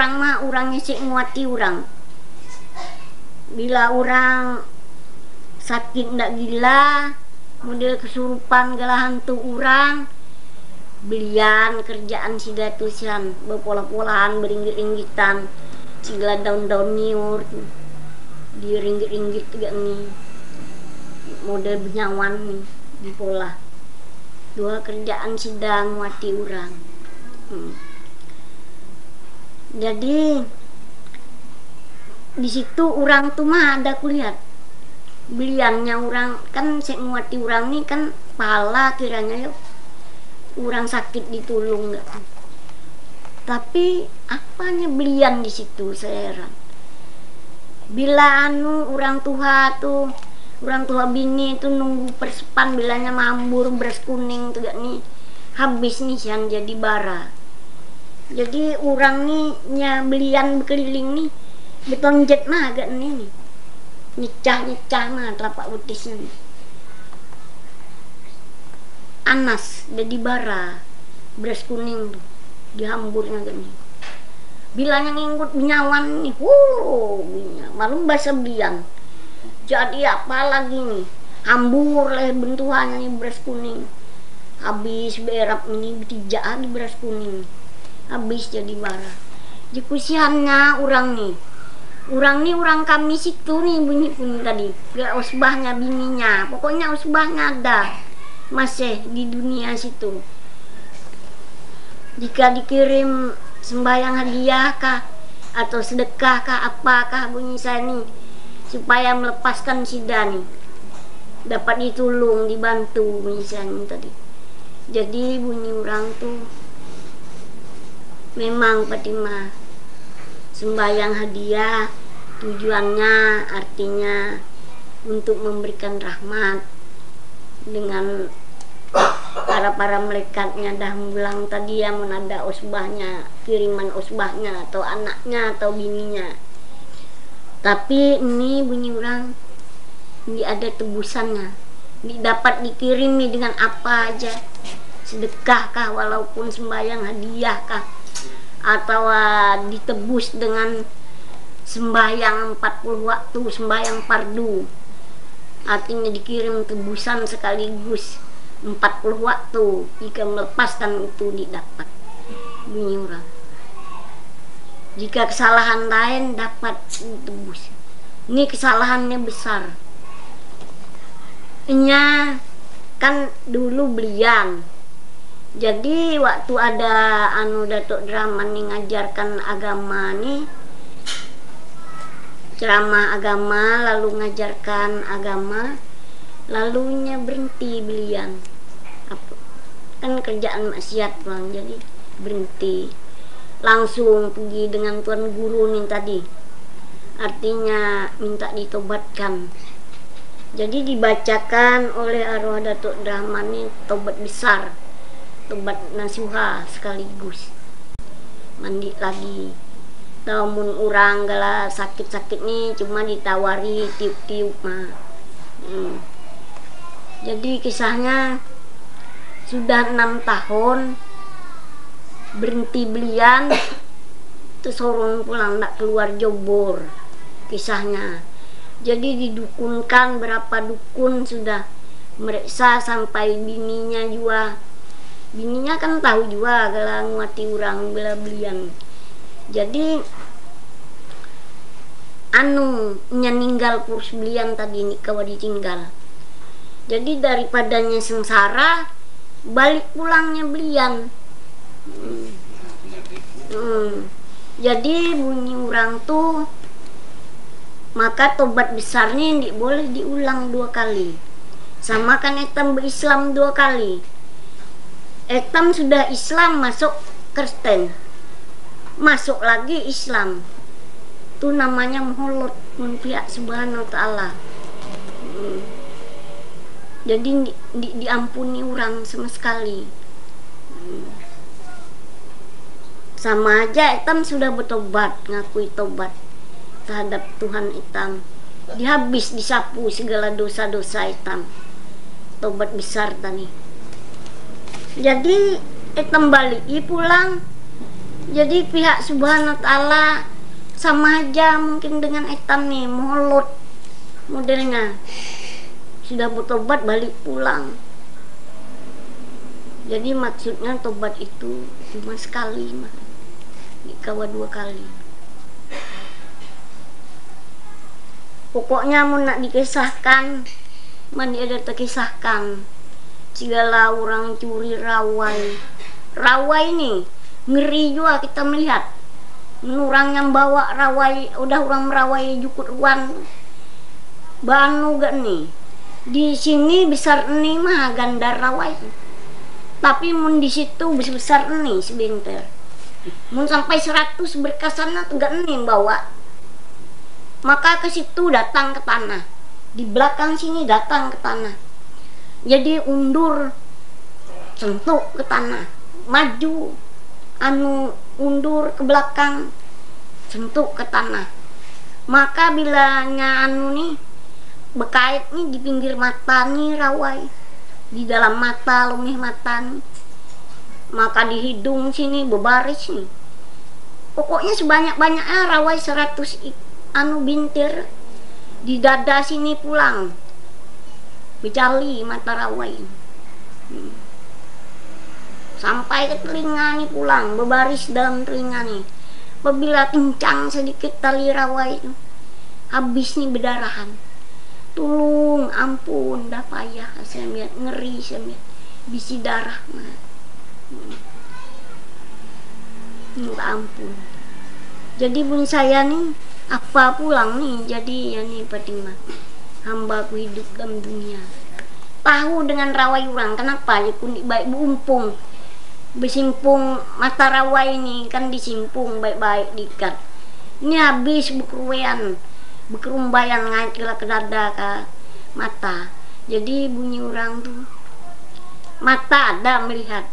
orang mah orangnya sih nguati orang. Bila orang sakit ndak gila, model kesurupan gala hantu orang, belian kerjaan si datusian berpola-polaan beringgit-inggitan sigala daun-daun niur di ringgit-ringgit juga nih model benyawan nih di pola dua kerjaan sidang wati orang. Jadi di situ orang tuh mah ada kulihat beliannya orang kan sek nguati orang nih kan pala kiranya yuk orang sakit ditulung nggak, tapi apanya belian di situ saya heran. Bila orang tua bini itu nunggu persepan bilanya mambur beras kuning tuh gak nih habis nih sian jadi bara. Jadi orang nih nya belian berkeliling nih beton jet mah agak nih nyecah mah telapak betisnya nih. Anas jadi bara beras kuning tuh dihamburnya gak nih. Bilanya ngikut benyawan nih, malu bahasa belian. Jadi apa lagi nih? Hambur lah bentuhannya nih beras kuning. Habis berap ini bertijak di beras kuning. Habis jadi bara. Jekusiannya orang nih. Orang kami situ nih bunyi tadi. Gak usbahnya bininya. Pokoknya usbahnya ada. Masih di dunia situ. Jika dikirim sembahyang hadiah kah atau sedekah kah apakah bunyi saya nih supaya melepaskan si Dani dapat ditolong dibantu bunyi saya nih tadi. Jadi bunyi orang tuh memang Fatimah sembahyang hadiah tujuannya artinya untuk memberikan rahmat dengan para malaikatnya dah bilang tadi ya menada usbahnya kiriman usbahnya atau anaknya atau bininya. Tapi ini bunyi orang ini ada tebusannya, ini dapat dikirimi dengan apa aja, sedekah kah walaupun sembahyang hadiah kah atau ditebus dengan sembahyang 40 waktu sembahyang fardu, artinya dikirim tebusan sekaligus 40 waktu jika melepaskan itu didapat bunyi orang. Jika kesalahan lain dapat ditebus. Ini kesalahannya besar. Nya kan dulu belian. Jadi waktu ada Datuk Drama nih ngajarkan agama nih, ceramah agama lalu ngajarkan agama, lalunya berhenti belian. Kan kerjaan maksiat bang, jadi berhenti langsung pergi dengan tuan guru nih tadi, artinya minta ditobatkan. Jadi dibacakan oleh arwah Datuk Rahman nih tobat besar, tobat nasuha sekaligus mandi lagi. Namun orang gala sakit-sakit nih cuma ditawari tiup-tiup mah. Jadi kisahnya sudah 6 tahun berhenti belian terus orang pulang nak keluar Jobor kisahnya. Jadi didukunkan berapa dukun sudah meriksa sampai bininya juga. Bininya kan tahu juga gala nguati orang bela belian. Jadi nyeninggal kurus belian tadi nih kawa ditinggal. Jadi daripadanya sengsara balik pulangnya belian. Jadi bunyi orang tuh maka tobat besarnya ini boleh diulang 2 kali. Sama kan etam berislam 2 kali. Etam sudah Islam masuk Kristen, masuk lagi Islam. Itu namanya mholot mun pihak subhanahu wa ta'ala. Jadi diampuni orang sama sekali. Sama aja etam sudah bertobat, ngakui tobat terhadap Tuhan etam. Dihabis disapu segala dosa-dosa etam. Tobat besar tadi. Jadi etam balik pulang Jadi pihak Subhanahu wa Ta'ala sama aja mungkin dengan etam nih, mulut modelnya. Sudah bertobat balik pulang. Jadi maksudnya tobat itu cuma sekali mah, dikawa 2 kali. Pokoknya mau nak dikisahkan, mandi ada terkisahkan. Segala orang curi rawai. Rawai ini ngeri juga kita melihat. Orang yang bawa rawai, udah orang merawai jukut ruan. Banu gak nih? Di sini besar ini mah ganda rawai. Tapi mun di situ besar ini sebentar. Mun sampai 100 berkasana gak nih bawa. Maka ke situ datang ke tanah. Di belakang sini datang ke tanah. Jadi undur, sentuh ke tanah, maju, undur ke belakang, sentuh ke tanah. Maka bilanya nih bekait nih di pinggir mata nih rawai, di dalam mata lumih mata nih. Maka di hidung sini bebaris nih. Pokoknya sebanyak-banyaknya rawai 100 bintir. Di dada sini pulang becali mata rawai. Sampai ke telinga nih pulang, bebaris dalam telinga nih. Apabila kencang sedikit tali rawai itu, habis nih berdarahan. Tulung, ampun, dah payah saya lihat, ngeri saya lihat, bisi darah mah. Minta ampun. Jadi bun saya nih apa pulang nih, jadi ya nih Fatimah, hamba ku hidup dalam dunia tahu dengan rawai orang. Kenapa ya kundi baik buumpung bersimpung mata rawai ini kan disimpung baik-baik diikat. Ini habis bekeruan bekerumbayan ngait ke dada ke mata. Jadi bunyi orang tuh mata ada melihat,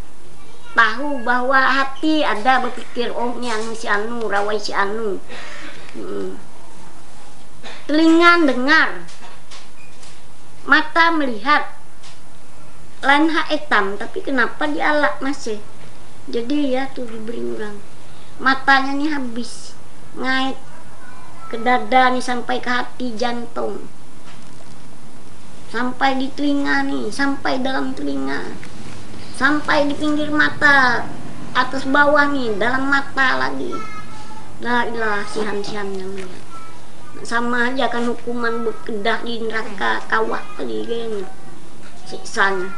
tahu bahwa hati ada berpikir, oh ini anu si anu rawai si anu. Telinga dengar, mata melihat, lain hak etam, tapi kenapa dialak masih? Jadi ya tuh diberi orang, matanya nih habis ngait ke dada nih sampai ke hati jantung, sampai di telinga nih, sampai dalam telinga, sampai di pinggir mata, atas bawah nih, dalam mata lagi. La ilah sihan-sihan yang melihat. Sama aja kan hukuman berkedah di neraka kawah tadi kan siksanya.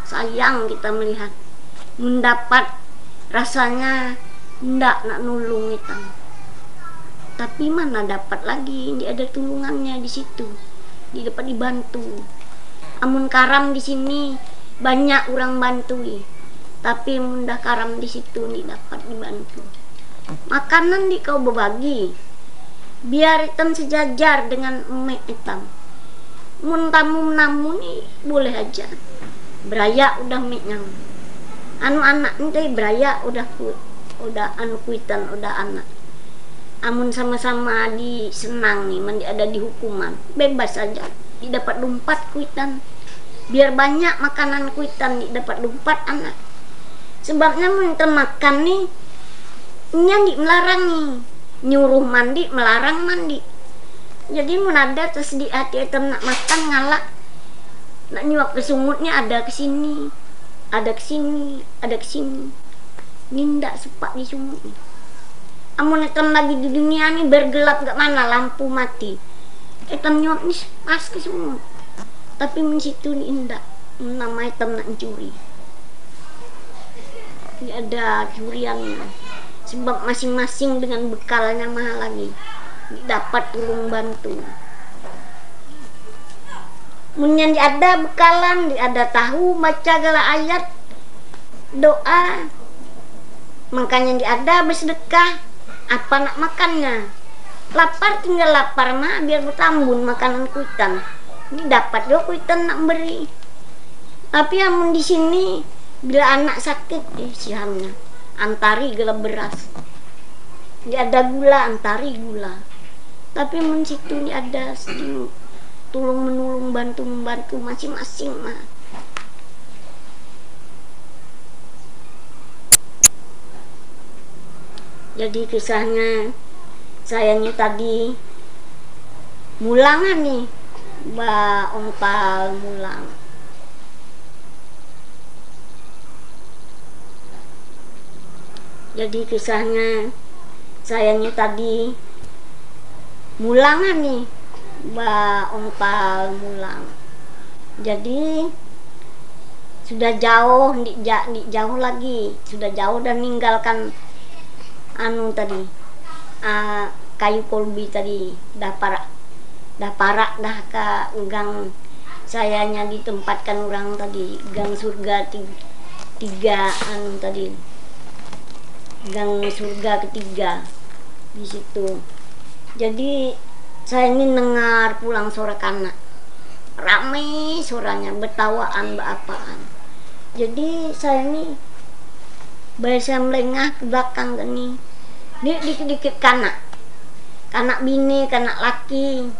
Sayang kita melihat, mendapat rasanya ndak nak nulung kita. Tapi mana dapat lagi, tidak ada tulungannya di situ. Tidak dapat dibantu. Amun karam di sini banyak orang bantui, tapi mundah karam di situ tidak dapat dibantu. Makanan di kau berbagi, biar hitam sejajar dengan emek hitam. Mun tamu menamu nih boleh aja. Beraya udah miknya. Anu anak nih beraya udah anu kuitan udah anak. Amun sama-sama di senang nih, mandi ada di hukuman, bebas aja. Didapat lumpat kuitan. Biar banyak makanan kuitan didapat lumpat anak. Sebabnya minta makan nih nyandi melarang nih, nyuruh mandi melarang mandi. Jadi mun ada terus di hati etam nak makan ngalak, nak nyuap ke sumutnya ada ke sini, ada ke sini, ada ke sini. Nindak sepak di sumut nih. Amun etam lagi di dunia nih bergelap gak mana lampu mati, etam nyuap nih pas ke sumut. Tapi mun situ nih indak, nama etam nak mencuri. Ini ada curian nih. Sebab masing-masing dengan bekalnya mahal lagi, dapat tulung bantu. Munyan ada bekalan, ada tahu baca gala ayat doa, makanya ada bersedekah. Apa nak makannya? Lapar tinggal lapar mah biar bertambun makanan kuitan. Ini dapat yo kuitan nak beri. Tapi amun di sini bila anak sakit sihamnya antari gula beras, dia ada gula antari gula. Tapi mun situ ni ada tulung menulung bantu membantu masing-masing mah. Jadi kisahnya saya nih tadi mulangan nih, Mbak Ompal mulang. Jadi kisahnya saya nih tadi mulangan nih, Mbak Ompal mulang. Jadi sudah jauh, jauh lagi, sudah jauh dan meninggalkan anu tadi, kayu kolbi tadi, dah parak dah ke gang sayanya ditempatkan orang tadi, gang surga tiga anu tadi, gang surga ketiga di situ. Jadi saya ini dengar pulang suara kanak, ramai suaranya, betawaan berapaan. Jadi saya ini biasa melengah ke belakang gini, dikit-dikit kanak bini, kanak laki,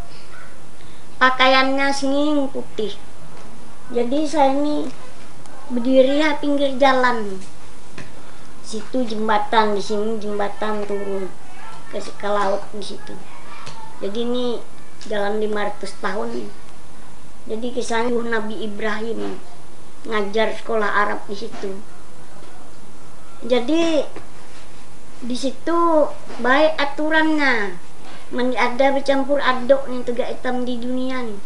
pakaiannya singing putih. Jadi saya ini berdiri di pinggir jalan, situ jembatan, di sini jembatan turun ke laut di situ. Jadi ini jalan 500 tahun. Jadi kisahnya Nabi Ibrahim ngajar sekolah Arab di situ. Jadi di situ baik aturannya, ada bercampur aduk nih tegak hitam di dunia nih.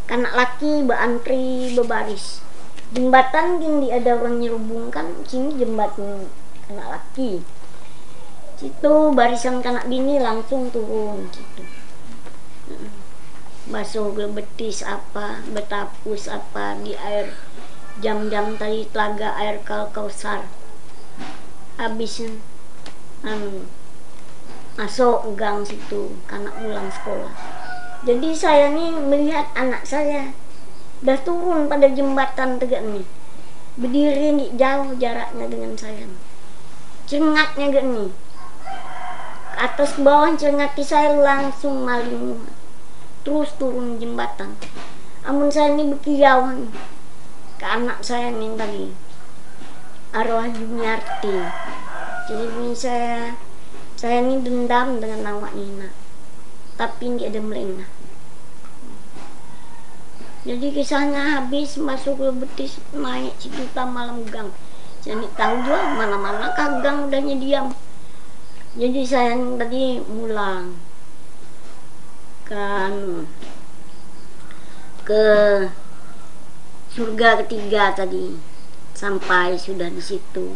Kanak laki berantri berbaris. Jembatan gini ada orang nyerubungkan, sini jembatan kanak laki. Situ barisan kanak bini langsung turun situ. Basuh betis apa, betapus apa di air jam-jam tadi telaga air Kausar. Habis masuk gang situ, kanak pulang sekolah. Jadi saya nih melihat anak saya udah turun pada jembatan tegak nih, berdiri nih jauh jaraknya dengan saya, cengatnya gak nih, atas bawah cengati saya langsung maling, terus turun jembatan. Amun saya ini berkiau ke anak saya nih tadi, arwah Jumiarti. Jadi bunyi saya ini dendam dengan awak Nina, tapi dia ada melengah. Jadi kisahnya habis masuk ke betis, naik situ malam gang. Saya tahu juga mana-mana gang udahnya diam. Jadi saya tadi mulang kan ke surga ketiga tadi, sampai sudah di situ.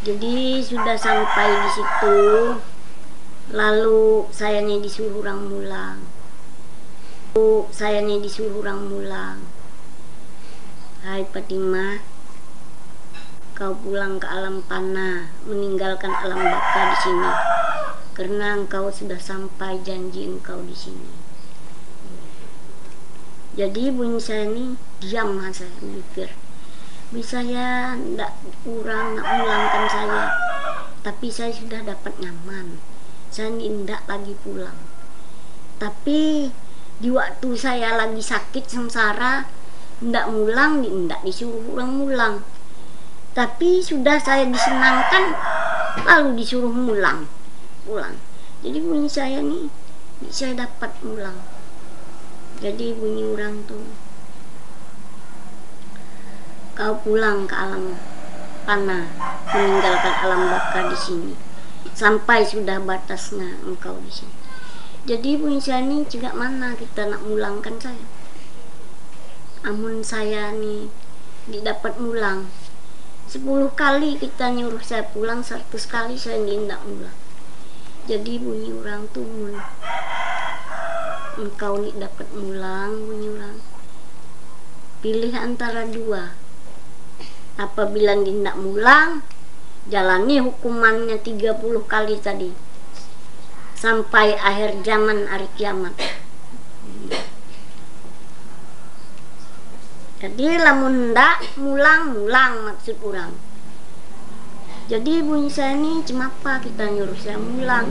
Jadi sudah sampai di situ, lalu saya nih disuruh orang mulang. Hai Fatimah, kau pulang ke alam panah, meninggalkan alam baka di sini, karena engkau sudah sampai janji engkau di sini. Jadi bunyi saya ini diam, saya mikir, bisa ya ndak kurang nak mulangkan saya, tapi saya sudah dapat nyaman, saya ndak lagi pulang. Tapi di waktu saya lagi sakit sengsara, ndak mulang, ndak disuruh orang mulang. Tapi sudah saya disenangkan, lalu disuruh pulang. Jadi bunyi saya nih, saya dapat pulang. Jadi bunyi orang tuh, kau pulang ke alam panah, meninggalkan alam baka di sini, sampai sudah batasnya engkau di sini. Jadi bunyi saya nih, cegak mana kita nak mulangkan saya. Amun saya nih didapat mulang, 10 kali kita nyuruh saya pulang, 100 kali saya tidak mulang. Jadi bunyi orang tuh, engkau nih dapat mulang, bunyi orang, pilih antara dua. Apabila tidak mulang, jalani hukumannya 30 kali tadi, sampai akhir zaman hari kiamat. Jadi lamun ndak mulang maksud orang. Jadi bunyi saya ini cemapa kita nyuruh saya mulang.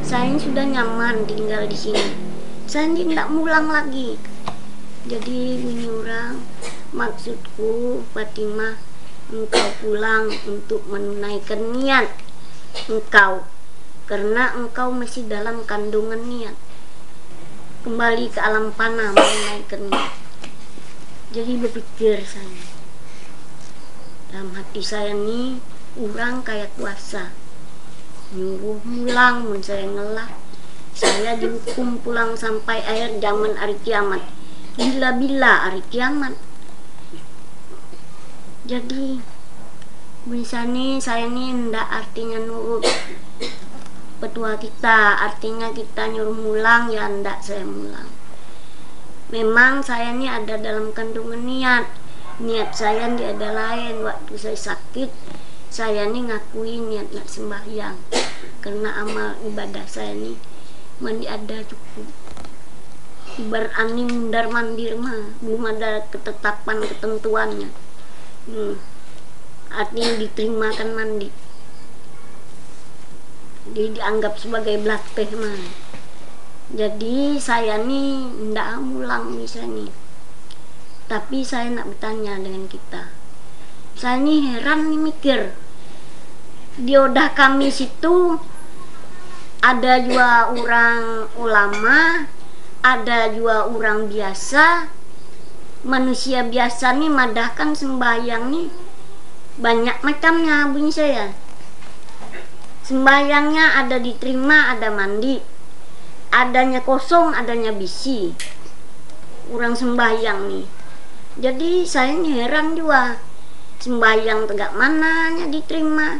Saya ini sudah nyaman tinggal di sini, saya ini ndak mulang lagi. Jadi bunyi orang, maksudku Fatimah, engkau pulang untuk menunaikan niat engkau, karena engkau masih dalam kandungan niat. Kembali ke alam panah menunaikan niat. Jadi berpikir saya, dalam hati saya nih, orang kayak kuasa nyuruh mulang, mun saya ngelah, saya dihukum pulang sampai akhir zaman hari kiamat. Bila-bila hari kiamat. Jadi misalnya saya nih ndak artinya nurut petua kita, artinya kita nyuruh mulang, ya ndak saya mulang. Memang saya nih ada dalam kandungan niat saya nih ada lain. Waktu saya sakit, saya nih ngakui niat nak sembahyang, karena amal ibadah saya nih mandi ada cukup. Ibarat ani mundar mandir mah belum ada ketetapan ketentuannya. Artinya diterima kan mandi, jadi dianggap sebagai blateh mah. Jadi saya nih ndak mulang misalnya, tapi saya nak bertanya dengan kita. Saya nih heran nih mikir, di Odah kami situ ada juga orang ulama, ada juga orang biasa, manusia biasa nih madahkan sembahyang nih banyak macamnya bunyi saya. Sembahyangnya ada diterima, ada mandi, adanya kosong, adanya bisi. Orang sembahyang nih. Jadi saya heran juga, sembahyang tegak mananya diterima,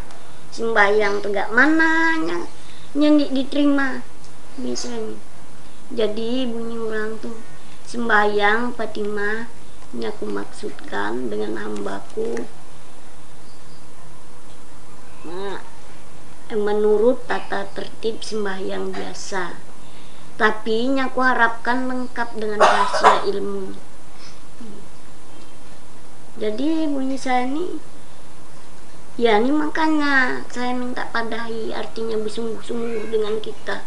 sembahyang tegak mananya nyendik diterima misalnya. Jadi bunyi orang tuh, sembahyang Fatimah ini aku maksudkan dengan hambaku menurut tata tertib sembahyang biasa, tapi aku harapkan lengkap dengan rahasia ilmu. Jadi bunyi saya nih, ya ini makanya saya minta padahi, artinya bersungguh-sungguh dengan kita.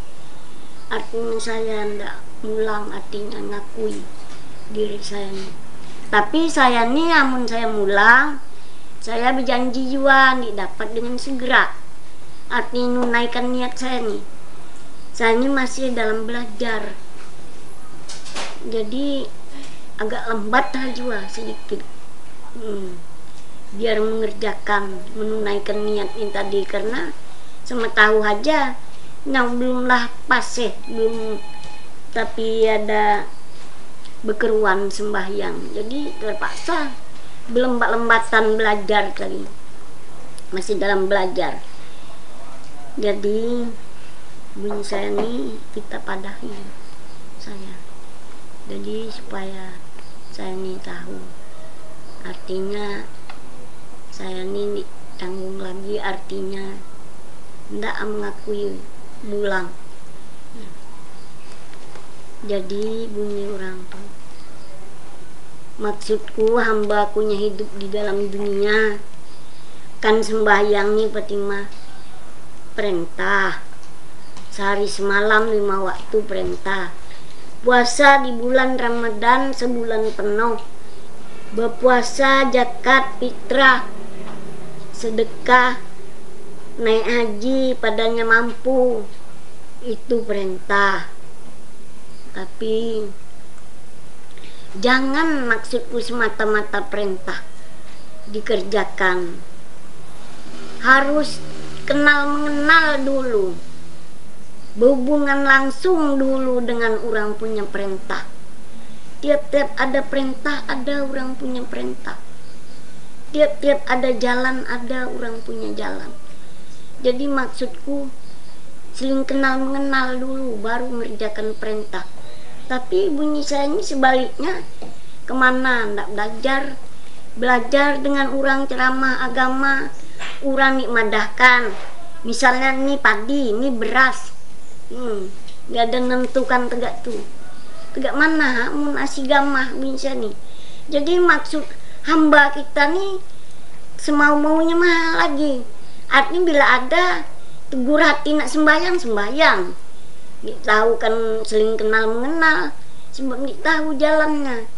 Artinya saya ndak mulang, artinya ngakui diri saya nih. Tapi saya nih amun saya mulang, saya berjanji juga nih dapat dengan segera. Artinya menunaikan niat saya nih. Saya ini masih dalam belajar, jadi agak lambat juga sedikit. Biar mengerjakan, menunaikan niat ini tadi, karena sama tahu aja yang belumlah pas belum, tapi ada bekeruan sembahyang, jadi terpaksa berlembat-lembatan belajar tadi, masih dalam belajar. Jadi bunyi saya nih kita padahi saya, jadi supaya saya nih tahu, artinya saya nih tanggung lagi, artinya ndak mengakui mulang. Jadi bunyi orang tuh, maksudku hamba akunya hidup di dalam dunia kan sembahyang nih Fatimah perintah, sehari semalam 5 waktu perintah, puasa di bulan Ramadan sebulan penuh, berpuasa, zakat, fitrah, sedekah, naik haji padanya mampu, itu perintah. Tapi jangan maksudku semata-mata perintah dikerjakan, harus kenal mengenal dulu, berhubungan langsung dulu dengan orang punya perintah. Tiap-tiap ada perintah ada orang punya perintah, tiap-tiap ada jalan ada orang punya jalan. Jadi maksudku saling kenal mengenal dulu baru mengerjakan perintah. Tapi bunyi saya ini sebaliknya, kemana ndak belajar dengan orang ceramah agama, orang nikmadahkan, misalnya ini padi, ini beras, nggak ada nentukan tegak tuh, tegak mana mun asigamah bisa nih. Jadi maksud hamba kita nih semau maunya mah lagi, artinya bila ada tegur hati nak sembahyang tahu kan saling kenal mengenal, sebab tahu jalannya,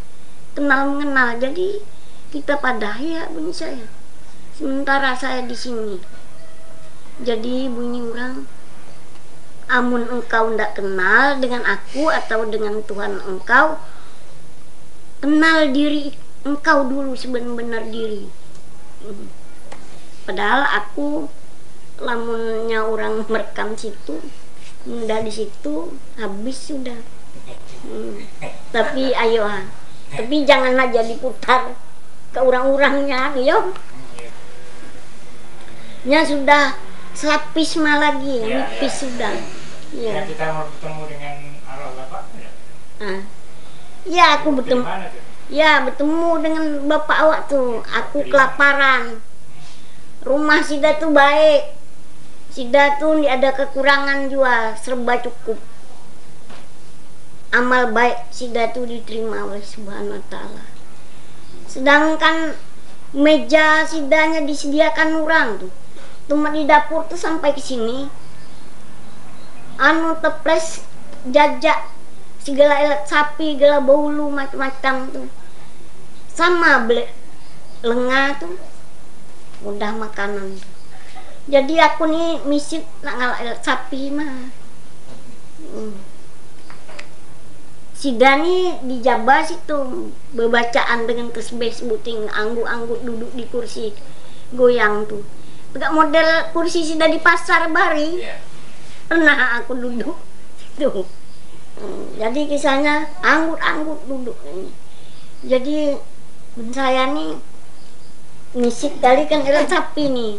kenal mengenal. Jadi kita padahi ya bunyi saya. Sementara saya di sini Jadi bunyi orang, amun engkau ndak kenal dengan aku atau dengan Tuhan engkau, kenal diri engkau dulu sebenar-benar diri. Padahal aku lamunnya orang merekam situ, udah di situ habis sudah. Tapi ayo tapi janganlah jadi putar ke orang-orangnya, yo. Nya sudah selapis mah lagi, nipis sudah. Ya. Kita mau bertemu dengan Allah Bapak ya? Ya aku bertemu. Ya bertemu dengan bapak awak tuh. Aku kelaparan. Rumah Sida tuh baik. Sida tuh ada kekurangan juga, serba cukup. Amal baik Sida tuh diterima oleh Subhanahu wa Ta'ala. Sedangkan meja Sidanya disediakan orang tuh. Cuma di dapur tuh sampai ke sini. Anu teples jajak segala elat sapi, segala bolu macam-macam tuh. Sama beli lengah tuh. Udah makanan tuh. Jadi aku nih misit nak ngalak elat sapi mah. Sida nih di Jabar situ bebacaan dengan tasbih sebuting anggut-anggut duduk di kursi goyang tuh. Enggak model kursi Sida di pasar bari. Pernah aku duduk tuh. Jadi kisahnya anggut-anggut duduk ini. Jadi saya nih nisik kali kan elat sapi nih.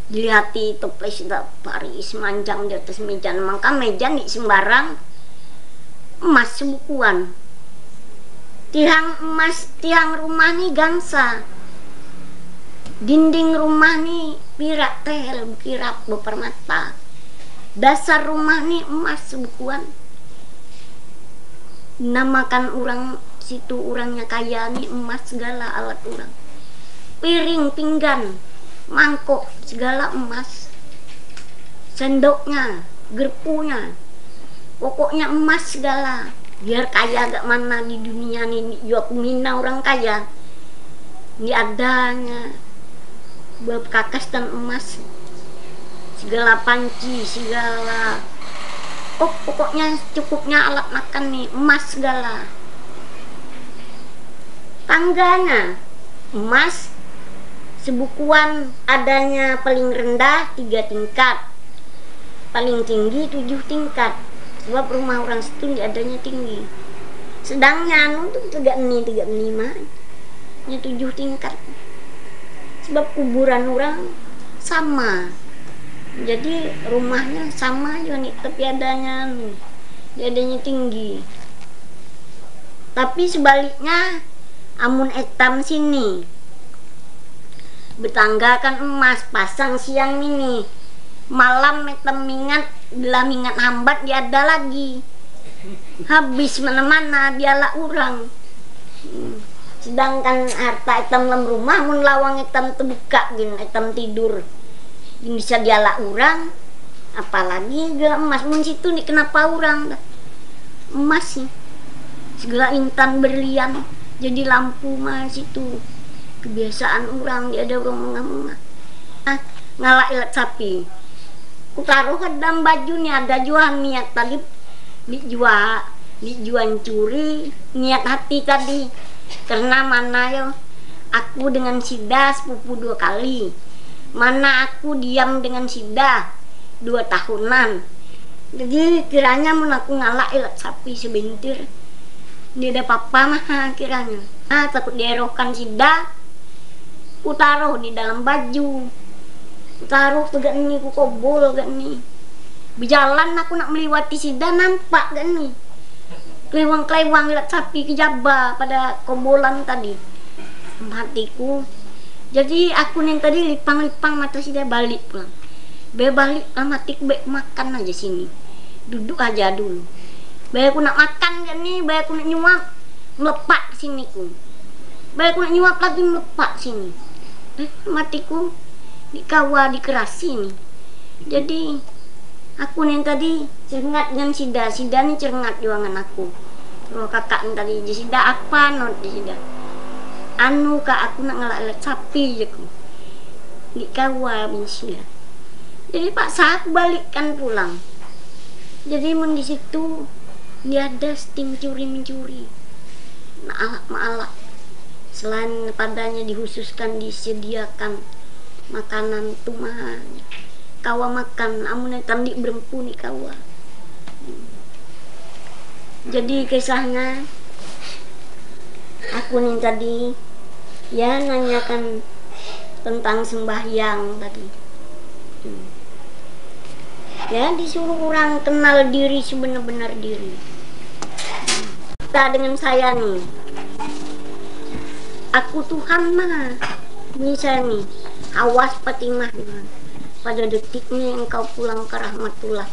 Dilihati toples Paris manjang di atas meja. Maka meja nih sembarang emas sebukuan. Tiang emas, tiang rumah nih gangsa. Dinding rumah nih pirak tel, kirap berpermata. Dasar rumah nih emas sebukuan. Namakan orang situ orangnya kaya nih emas segala alat orang. Piring, pinggan, mangkok segala emas. Sendoknya, gerpunya, pokoknya emas segala. Biar kaya gak mana di dunia ini, juga mina orang kaya. Ini adanya bab kakas dan emas, segala panci, segala. Oh pokoknya cukupnya alat makan nih, emas segala. Tangganya emas sebukuan, adanya paling rendah 3 tingkat, paling tinggi 7 tingkat. Sebab rumah orang situ adanya tinggi. Sedangnya anu tuh 35 mah. Nya 7 tingkat. Sebab kuburan orang sama. Jadi rumahnya sama juga nih, tapi adanya anu. Adanya tinggi. Tapi sebaliknya amun etam sini. Betangga kan emas, pasang siang ini. Malam etam mingat, bila mingat hambat dia ada lagi. Habis mana-mana dialah orang. Sedangkan harta etam dalam rumah mun lawang etam terbuka gini, etam tidur. Gini bisa dialah orang. Apalagi gila emas mun situ nih kenapa orang emas sih. Segala intan berlian jadi lampu mah situ. Kebiasaan orang dia ada orang mengamuk. Ngalak ilat sapi. Ku taruh ke dalam baju nih ada jual niat tadi dijual curi niat hati tadi karena mana yo aku dengan Sida sepupu 2 kali, mana aku diam dengan Sida 2 tahunan. Jadi kiranya mun aku ngalak ilat sapi sebentar dia ada papa mah kiranya takut dierohkan Sida. Ku taruh di dalam baju, taruh tuh gak nih, ku kobol gak nih. Berjalan aku nak melewati Sida nampak gak nih. Kelewang-kelewang lihat sapi kejaba pada kobolan tadi. Hatiku. Jadi aku nih tadi lipang-lipang mata Sida balik pulang. Balik matik makan aja sini. Duduk aja dulu. Baik aku nak makan gak nih, baik aku nak nyuap melepak sini ku. Baik aku nak nyuap lagi melepak sini. Matiku dikawa dikerasi nih. Jadi aku nih tadi cengat dengan Sida nih cengat juangan aku. Kalau kakak nih tadi Sida apa not Sida. Anu kak aku nak ngelak sapi je ku. Dikawa bin Sida. Jadi Pak saat balikkan pulang. Jadi di situ dia ada tim curi mencuri, maalak. Selain padanya dihususkan disediakan makanan tumahan, kawa makan amun tandi berempu nih kawa. Jadi kisahnya aku nih tadi ya nanyakan tentang sembahyang tadi. Ya disuruh orang kenal diri sebenar-benar diri. Kita dengan saya nih, aku Tuhan mah, misalnya nih, awas Fatimah pada detiknya engkau pulang ke rahmatullah,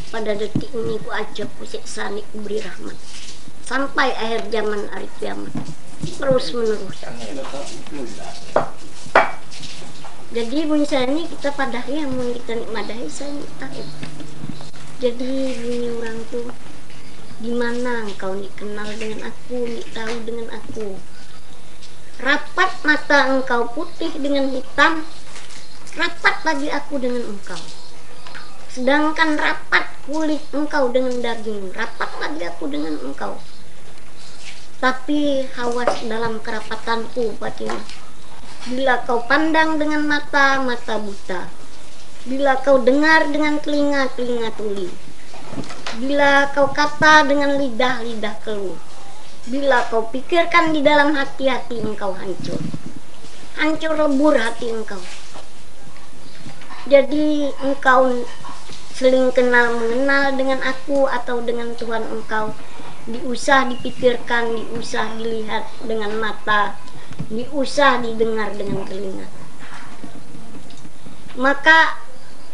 pada detik ini ku ajak ku siksa nih ku beri rahmat sampai akhir zaman hari kiamat terus menerus. Jadi misalnya ini kita padahi yang mau kita nikmadahi saya tahu. Jadi bunyi orang tuh gimana engkau nih kenal dengan aku, nih tahu dengan aku. Rapat mata engkau putih dengan hitam, rapat lagi aku dengan engkau. Sedangkan rapat kulit engkau dengan daging, rapat lagi aku dengan engkau. Tapi awas dalam kerapatanku Fatimah. Bila kau pandang dengan mata, mata buta. Bila kau dengar dengan telinga, telinga tuli. Bila kau kata dengan lidah, lidah keluh. Bila kau pikirkan di dalam hati, hati engkau hancur. Hancur lebur hati engkau. Jadi engkau seling kenal mengenal dengan aku atau dengan Tuhan engkau. Diusah dipikirkan, diusah dilihat dengan mata, diusah didengar dengan telinga. Maka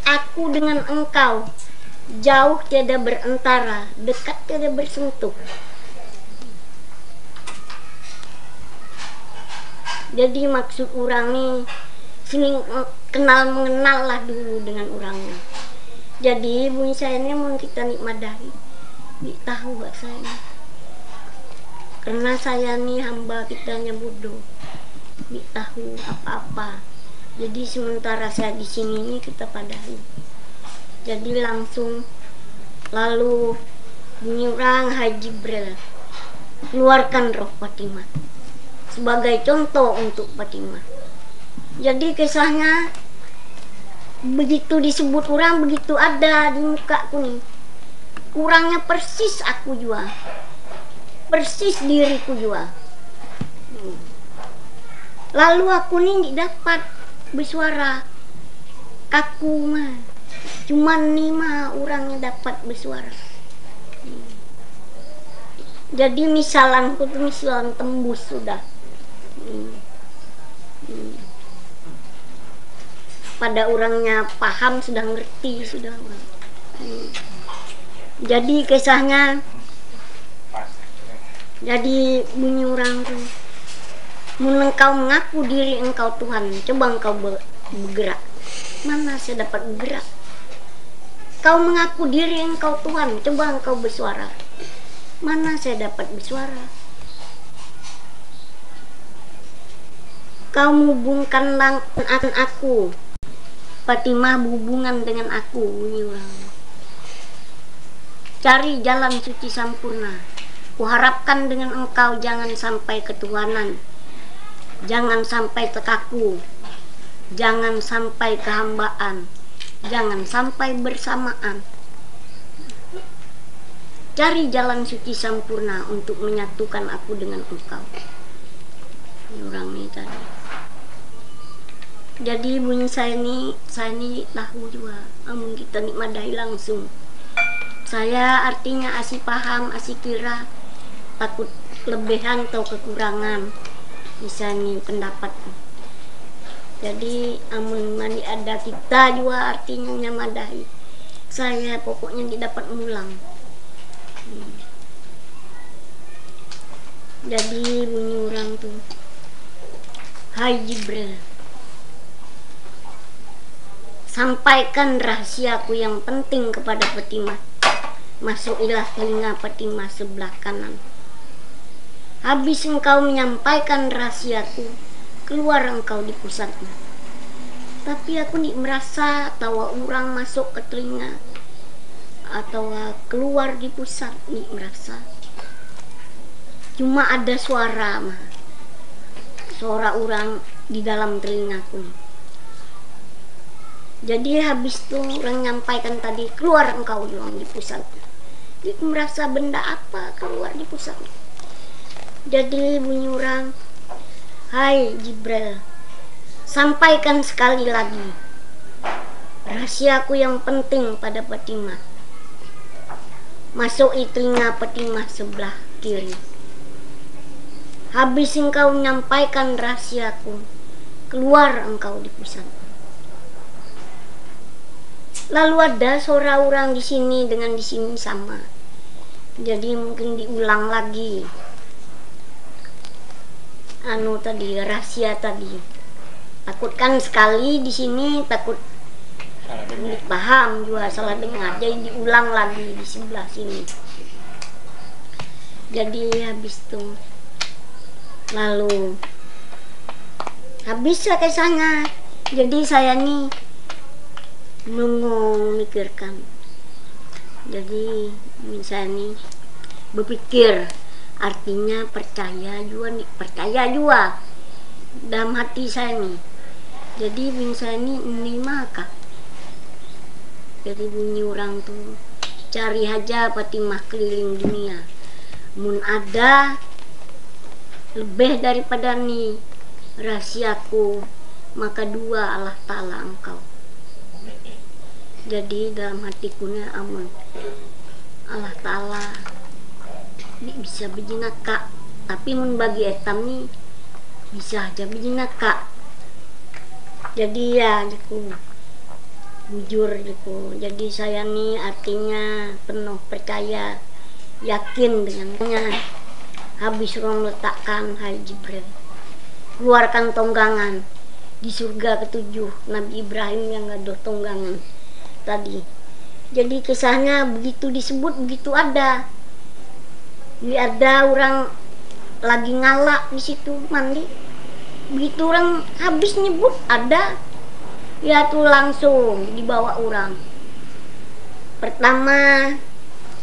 aku dengan engkau jauh tiada berantara, dekat tiada bersentuh. Jadi maksud orang nih sini kenal mengenal lah dulu dengan orangnya. Jadi bunyi saya ini mau kita nikmadahi, tahu gak saya? Karena saya nih hamba kitanya bodoh, tahu apa-apa. Jadi sementara saya di sini nih kita padahi. Jadi langsung lalu bunyi orang Haji Jibril keluarkan roh Fatimah sebagai contoh untuk Fatimah. Jadi kisahnya begitu disebut orang, begitu ada di mukaku nih. Kurangnya persis aku juga, persis diriku juga. Lalu aku nih dapat bersuara, kaku mah, cuman nih mah orangnya dapat bersuara. Jadi misalanku tuh misalan tembus sudah. Pada orangnya paham, sudah ngerti sudah. Jadi kisahnya, jadi bunyi orang tuh, mun engkau mengaku diri engkau Tuhan, coba engkau bergerak. Mana saya dapat bergerak? Kau mengaku diri engkau Tuhan, coba engkau bersuara. Mana saya dapat bersuara? Kau menghubungkan aku, Fatimah berhubungan dengan aku, bunyi orang. Cari jalan suci sampurna. Kuharapkan dengan engkau jangan sampai ketuhanan, jangan sampai tekaku, jangan sampai kehambaan, jangan sampai bersamaan. Cari jalan suci sampurna untuk menyatukan aku dengan engkau. Orang ini tadi. Jadi bunyi saya ini tahu juga, amun kita nikmadahi langsung. Saya artinya asih paham, asih kira, takut kelebihan atau kekurangan, misalnya pendapat. Jadi amun mani ada kita juga artinya nyamadahi. Saya pokoknya tidak dapat ngulang. Jadi bunyi orang tuh, hai Jibril, sampaikan rahasiaku yang penting kepada Fatimah. Masukilah telinga Fatimah sebelah kanan. Habis engkau menyampaikan rahasiaku, keluar engkau di pusatnya. tapi aku nih merasa tawa orang masuk ke telinga atau keluar di pusat nih merasa. Cuma ada suara mah, suara orang di dalam telingaku. Jadi habis itu orang nyampaikan tadi, keluar engkau doang di pusat. Jadi merasa benda apa keluar di pusat. Jadi bunyi orang, hai Jibril, sampaikan sekali lagi rahasiaku yang penting pada Fatimah. Masuk di telinga Fatimah sebelah kiri. Habis engkau menyampaikan rahasiaku, keluar engkau di pusat. Lalu ada suara orang di sini dengan di sini sama. Jadi mungkin diulang lagi. Tadi rahasia tadi. Takutkan sekali di sini, takut paham juga salah dengar. Jadi diulang lagi di sebelah sini. Jadi habis itu lalu habis kisahnya. Jadi saya nih memikirkan. Jadi misalnya nih berpikir, artinya percaya juga dalam hati saya nih. Jadi misalnya ini maka jadi bunyi orang tuh cari aja Fatimah keliling dunia. Mun ada lebih daripada nih rahasiaku, maka dua Allah Ta'ala engkau. Jadi dalam hatiku nya amun Allah Ta'ala bisa bijinaka, tapi mun bagi etam nih bisa aja bijinaka. Jadi ya aku bujur gitu. Jadi saya nih artinya penuh percaya, yakin dengannya. Habis orang letakkan, hai Jibril, keluarkan tonggangan di surga ketujuh Nabi Ibrahim yang ada tonggangan tadi. Jadi kisahnya begitu disebut, begitu ada. Ini ada orang lagi ngalak di situ mandi. Begitu orang habis nyebut ada, ya tuh langsung dibawa orang. Pertama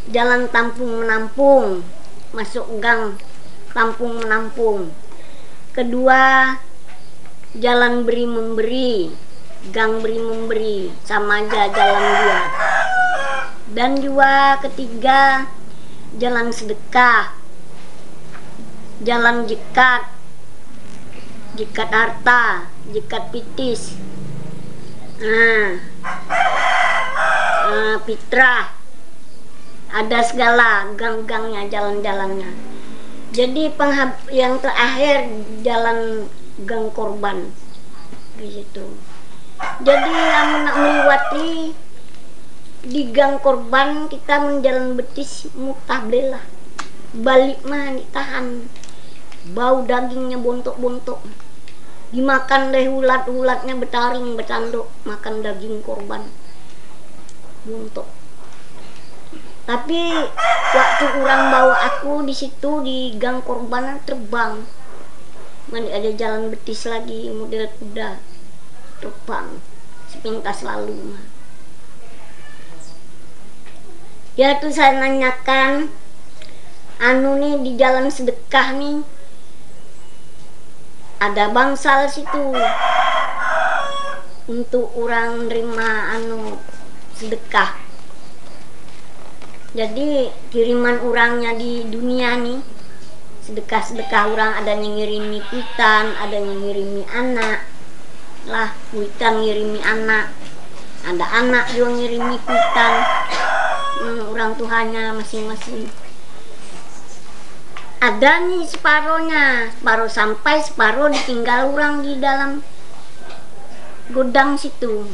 jalan tampung menampung, masuk gang tampung menampung. Kedua jalan beri memberi, gang beri memberi, sama aja jalan dua. Dan juga ketiga jalan sedekah, jalan jekat, jekat harta, jekat pitis, fitrah, ada segala gang-gangnya, jalan-jalannya. Jadi yang terakhir jalan gang korban di situ. Jadi yang melewati di gang korban, kita menjalan betis mutahbelah, balik mah ditahan, bau dagingnya bontok-bontok, dimakan deh ulat-ulatnya bertaring bertanduk, makan daging korban bontok. Tapi waktu orang bawa aku di situ di gang korban terbang, ada jalan betis lagi model kuda terbang sepintas lalu. Ya tuh saya nanyakan, nih di jalan sedekah nih ada bangsal situ untuk orang nerima sedekah. Jadi kiriman orangnya di dunia nih, sedekah-sedekah orang, ada yang ngirimi kuitan, ada yang ngirimi anak lah, kuitan ngirimi anak, ada anak juga ngirimi kuitan, orang tuanya masing-masing. Ada nih separohnya, separuh sampai, separuh ditinggal orang di dalam gudang situ.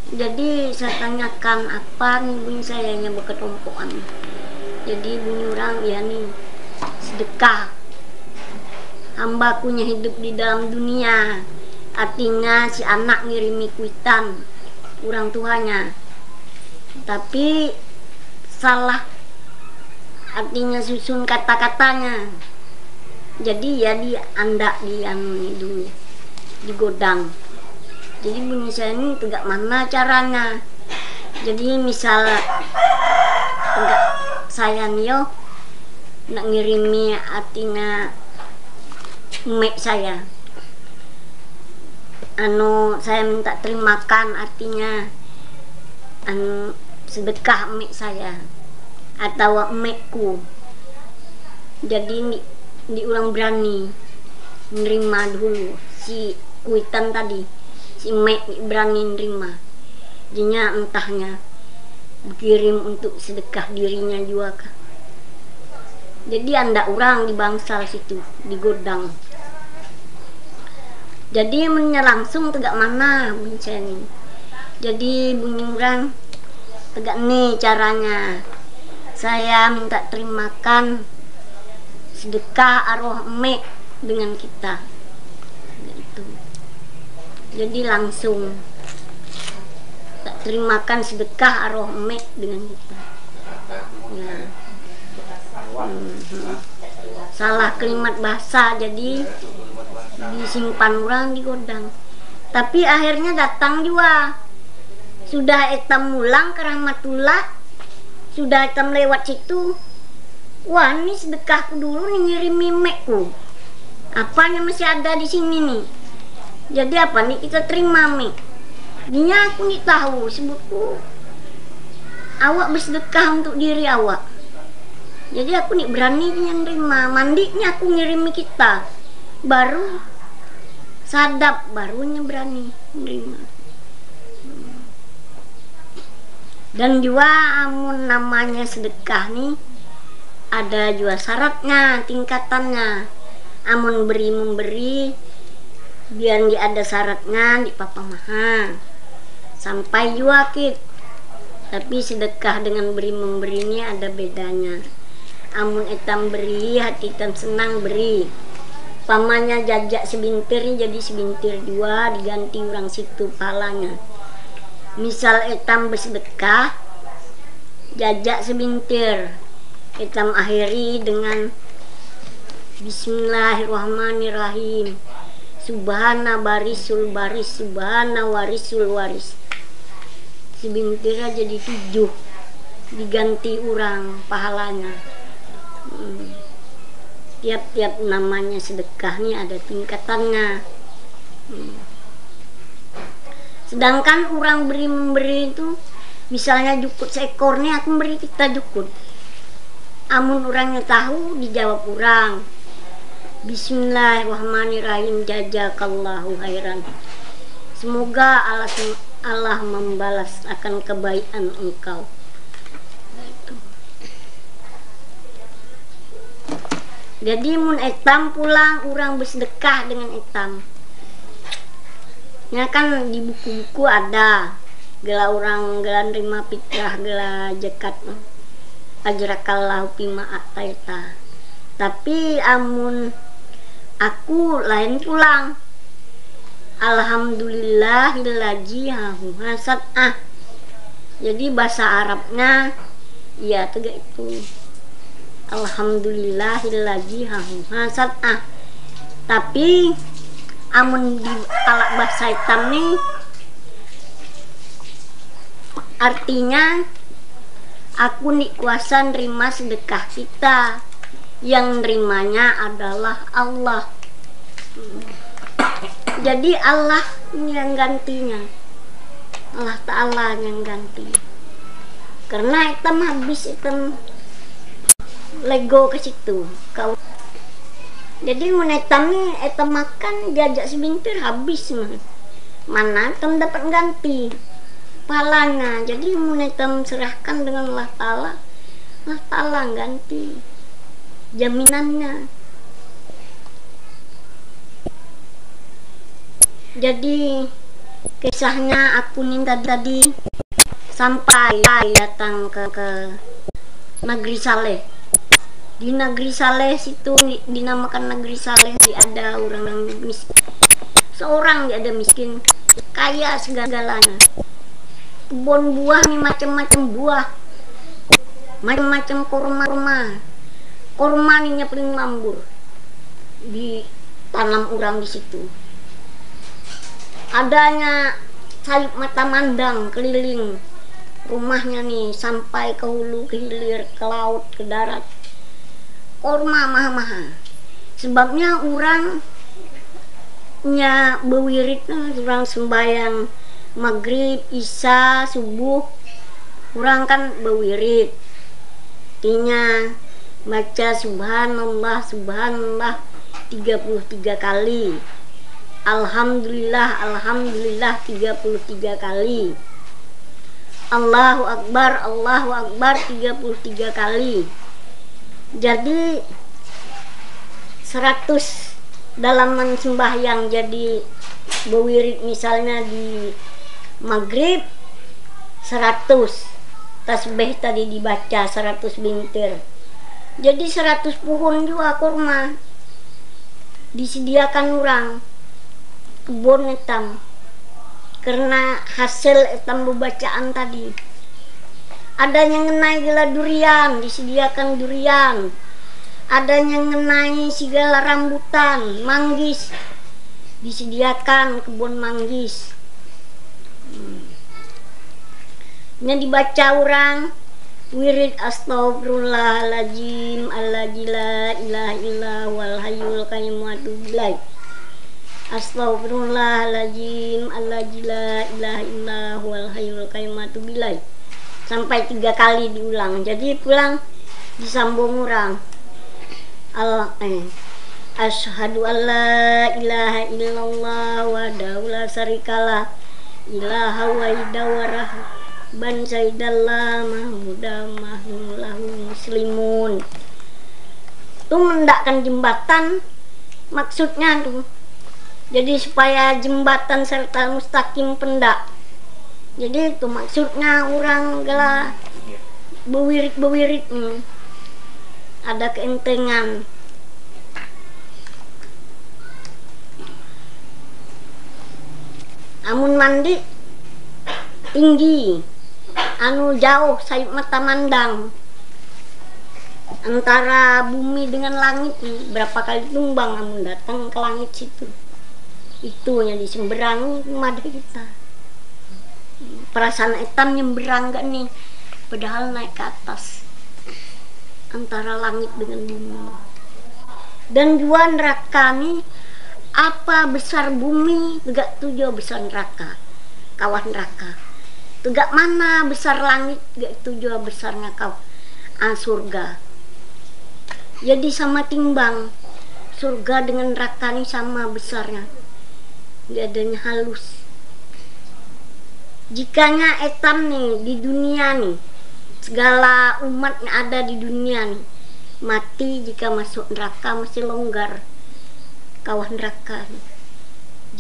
Jadi saya tanyakan apa nih bunyi saya yang berketumpuan. Jadi bunyi orang, ya nih sedekah, hambakunya hidup di dalam dunia, artinya si anak ngirimi kuitan orang tuanya, tapi salah artinya susun kata-katanya. Jadi ya di andak di dulu di godang. Jadi bunyi saya ini tegak mana caranya. Jadi misal tegak saya nih yo nak ngirimi artinya mek saya. Saya minta terimakan artinya sedekah mek saya atau mekku. Jadi di ulang berani nerima dulu si kuitan tadi, si mek berani nerima. Jadinya entahnya berkirim untuk sedekah dirinya juga kah. Jadi anda orang di bangsal situ di Godang. Jadi langsung tegak mana bunyi saya ini. Jadi bunyi orang tegak nih caranya. Saya minta terimakan sedekah arwah mek dengan kita. Gitu. Jadi langsung tak terimakan sedekah arwah mek dengan kita. Ya. Salah kalimat bahasa jadi disimpan orang di Godang. Tapi akhirnya datang juga. Sudah etam mulang ke Rahmatullah, sudah etam lewat situ. Wah, ini sedekahku dulu nih ngirimi mekku. Apanya masih ada di sini nih. Jadi apa nih kita terima mek. Dia aku nih tahu sebutku. Awak bersedekah untuk diri awak. Jadi aku nih berani nerima. Mandinya aku ngirimi kita. Baru sadap, barunya berani nerima. Dan juga amun namanya sedekah nih ada juga syaratnya, tingkatannya. Amun memberi biar dia ada syaratnya di papa maha sampai juga kit. Tapi sedekah dengan memberi ini ada bedanya. Amun etam beri hati etam senang beri. Pamanya jajak sebintir jadi sebintir dua diganti orang situ palanya. Misal etam bersedekah jajak sebintir, etam akhiri dengan Bismillahirrahmanirrahim. Subhana barisul baris, subhana warisul waris. Sebintir jadi 7 diganti orang pahalanya. Tiap-tiap namanya sedekah nih ada tingkatannya. Sedangkan orang memberi itu misalnya jukut seekor nih aku beri kita jukut. Amun orangnya tahu dijawab orang Bismillahirrahmanirrahim, jazakallahu khairan. Semoga Allah membalas akan kebaikan engkau. Jadi mun etam pulang orang bersedekah dengan etam. Ya kan di buku-buku ada gela orang gela nerima fitrah gela zakat ajrakallahu bima ataita. Tapi amun aku lain pulang alhamdulillahillazi hasad jadi bahasa Arabnya ya tegak itu alhamdulillahillazi hasad tapi amun di alak bahasa hitam nih artinya aku nih kuasa nerima sedekah kita, yang nerimanya adalah Allah. Jadi Allah yang gantinya, Allah Ta'ala yang ganti. Karena hitam habis hitam lego ke situ. Jadi mun hitam nih hitam makan diajak sebintir habis mana hitam dapat ganti palanya. Jadi mun hitam serahkan dengan Allah Ta'ala ganti jaminannya. Jadi kisahnya aku nih tadi sampai datang ke Negeri Saleh. Di Negeri Saleh situ dinamakan Negeri Saleh, ada orang miskin. Seorang ada miskin, kaya segalanya. Kebun buah nih macam-macam buah, macam-macam kurma nih paling mambur ditanam orang di situ. adanya sayup mata mandang keliling rumahnya nih, sampai ke hulu, ke hilir, ke laut, ke darat. Korma maha-maha. Sebabnya orangnya bewirit, orang sembahyang maghrib, isya, subuh, orang kan bewirit. Artinya baca subhanallah, subhanallah 33 kali. Alhamdulillah, alhamdulillah 33 kali. Allahu Akbar, Allahu Akbar 33 kali. Jadi 100 dalam sembahyang. Jadi bewirid misalnya di maghrib 100 tasbih tadi dibaca 100 bintir. Jadi 100 pohon juga kurma disediakan orang kebun hitam karena hasil hitam bacaan tadi. Ada yang ngenai gila durian, disediakan durian. Ada yang ngenai segala rambutan, manggis, disediakan kebun manggis. Ini dibaca orang wirid astaghfirullahaladzim alladzi la ilaha illa wal hayyul qayyum wa atubu ilaih. Astaghfirullahaladzim alladzi la ilaha illa wal hayyul qayyum wa atubu ilaih. Sampai 3 kali diulang. Jadi pulang disambung orang. Asyhadu an la ilaha illallah wahdahu la syarikalah ilaha wahidawar ban sayyidallah mahmudah mahmulahu muslimun. Itu mendakkan jembatan maksudnya tuh. Jadi supaya jembatan serta mustaqim pendak. Jadi itu maksudnya orang gala bewirit ada keentengan. Amun mandi tinggi, anu jauh sayup mata mandang antara bumi dengan langit nih, berapa kali tumbang amun datang ke langit situ. Itu yang disemberangi mada kita. Perasaan etam nyemberang gak nih, padahal naik ke atas antara langit dengan bumi. Dan juga neraka nih, apa besar bumi tegak tujuh besar neraka, kawah neraka. Tegak mana besar langit gak tujuh besarnya kau surga. Jadi sama timbang, surga dengan neraka nih sama besarnya, gak adanya halus. Jikanya etam nih di dunia nih, segala umat yang ada di dunia nih mati, jika masuk neraka masih longgar kawah neraka nih.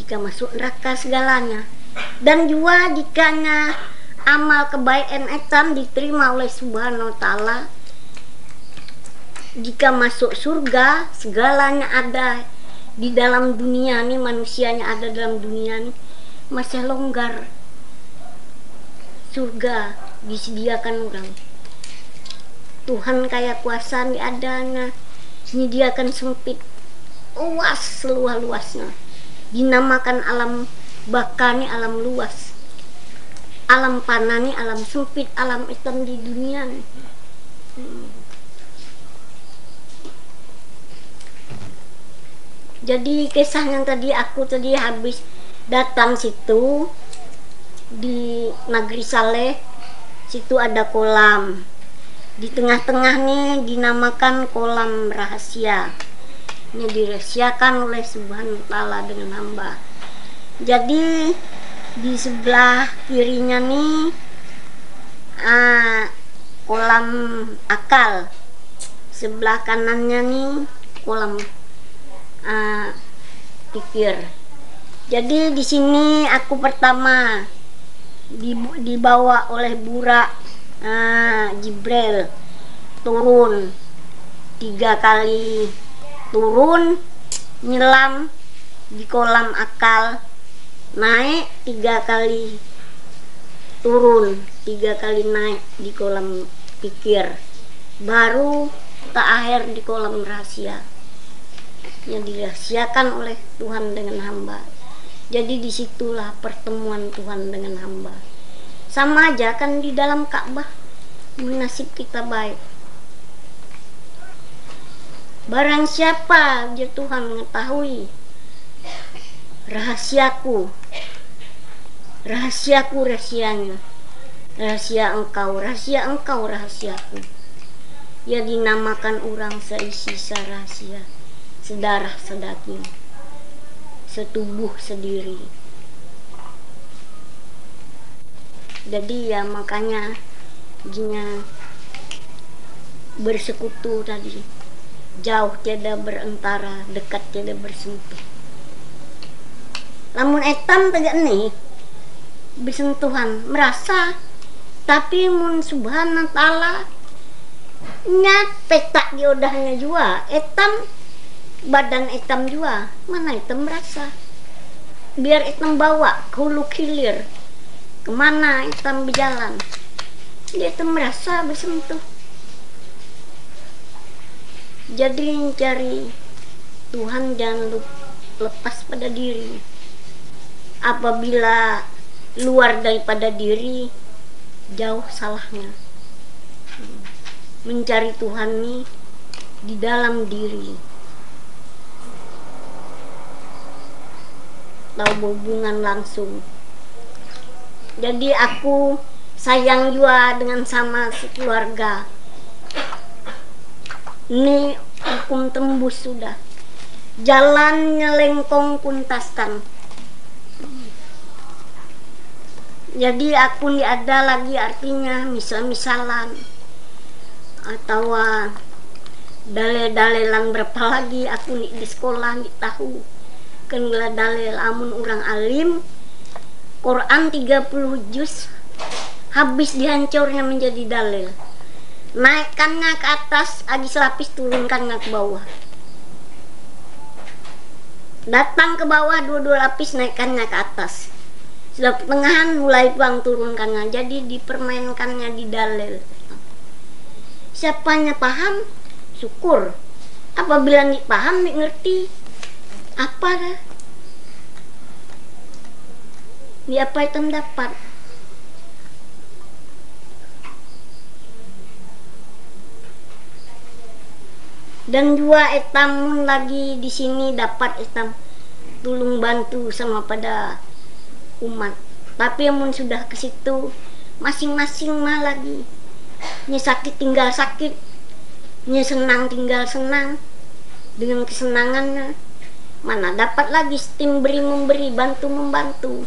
Jika masuk neraka segalanya. Dan juga jikanya amal kebaikan etam diterima oleh Subhanahu wa Ta'ala, jika masuk surga segalanya ada di dalam dunia nih, manusianya ada dalam dunia nih masih longgar. Surga disediakan orang. Tuhan kaya kuasa adanya, menyediakan sempit luas seluas-luasnya. Dinamakan alam baka nih alam luas, alam panah nih alam sempit, alam hitam di dunia nih. Jadi kisah yang tadi aku habis datang situ di Negeri Saleh, situ ada kolam. Di tengah-tengah nih dinamakan kolam rahasia. Ini dirahasiakan oleh Subhanahu wa Ta'ala dengan hamba. Jadi di sebelah kirinya nih kolam akal, sebelah kanannya nih kolam pikir. Jadi di sini aku pertama dibawa oleh Burak Jibril turun 3 kali, turun nyelam di kolam akal, naik 3 kali, turun 3 kali, naik di kolam pikir, baru terakhir di kolam rahasia yang dirahasiakan oleh Tuhan dengan hamba. Jadi disitulah pertemuan Tuhan dengan hamba. Sama aja kan di dalam Ka'bah, nasib kita baik. Barang siapa dia Tuhan mengetahui rahasiaku, rahasianya, rahasia engkau rahasiaku. Ya dinamakan orang seisi sarahasia, sedarah sedaging, setubuh sediri. Jadi ya makanya jinya bersekutu tadi, jauh tiada berantara, dekat tiada bersentuh. Lamun etam tegak nih bersentuhan merasa, tapi mun subhanahu ta'ala nyat petak diodahnya jua etam, badan etam jua, mana etam merasa. Biar etam bawa ke hulu hilir, kemana etam berjalan, dia etam merasa bersentuh. Jadi cari Tuhan jangan lepas pada diri. Apabila luar daripada diri, jauh salahnya. Mencari Tuhan nih di dalam diri. Tahu hubungan langsung. Jadi aku sayang juga dengan sama sekeluarga. Ini hukum tembus sudah. Jalannya lengkong kuntaskan. Jadi aku tidak ada lagi artinya misal-misalan atau dalil-dalilan berapa lagi aku di sekolah di tahu kan gila dalil amun orang alim Quran 30 juz habis dihancurnya menjadi dalil, naikkannya ke atas lagi selapis turunkannya ke bawah, datang ke bawah dua lapis naikkannya ke atas, sudah pertengahan mulai buang turunkannya, jadi dipermainkannya di dalil. Siapanya paham syukur, apabila nih paham nih ngerti apa dah di apa itu dapat. Dan juga etam lagi di sini dapat etam tulung bantu sama pada umat. Tapi yang sudah ke situ masing-masing mah lagi. Nya sakit tinggal sakit, nya senang tinggal senang. Dengan kesenangannya mana dapat lagi tim beri memberi, bantu membantu.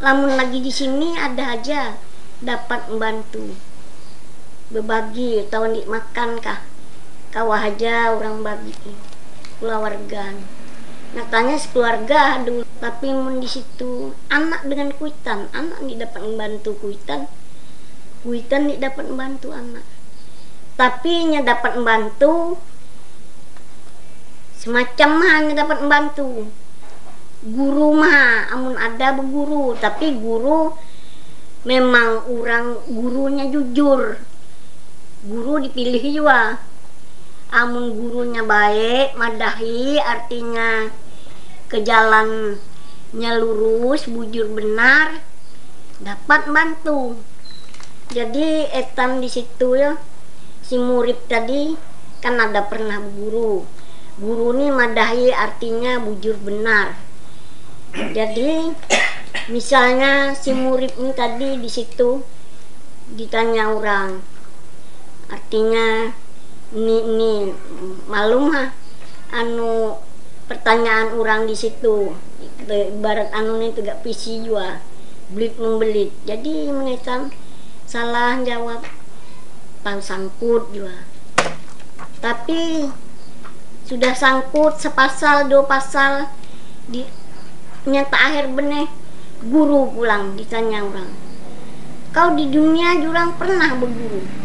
Lamun lagi di sini ada aja dapat membantu, berbagi, tahu nih makan kah? Kawah aja orang bagi keluarga. Nyatanya sekeluarga dulu, tapi mun di situ anak dengan kuitan, anak nih dapat membantu kuitan nih dapat membantu anak. Tapi nya dapat membantu semacam hanya dapat membantu. Guru mah amun ada berguru, tapi guru memang orang gurunya jujur. Guru dipilih juga. Amun gurunya baik, madahi artinya ke jalannya lurus, bujur benar, dapat bantu. Jadi etam di situ ya, si murid tadi kan ada pernah guru. Guru ini madahi artinya bujur benar. Jadi misalnya si murid ini tadi di situ ditanya orang, artinya ini malum ha anu pertanyaan orang di situ ibarat anu ini tegak pisi juga belit membelit, jadi mengetam salah jawab tahu sangkut juga, tapi sudah sangkut sepasal dua pasal di nyata akhir benih guru pulang ditanya orang, kau di dunia jurang pernah berguru?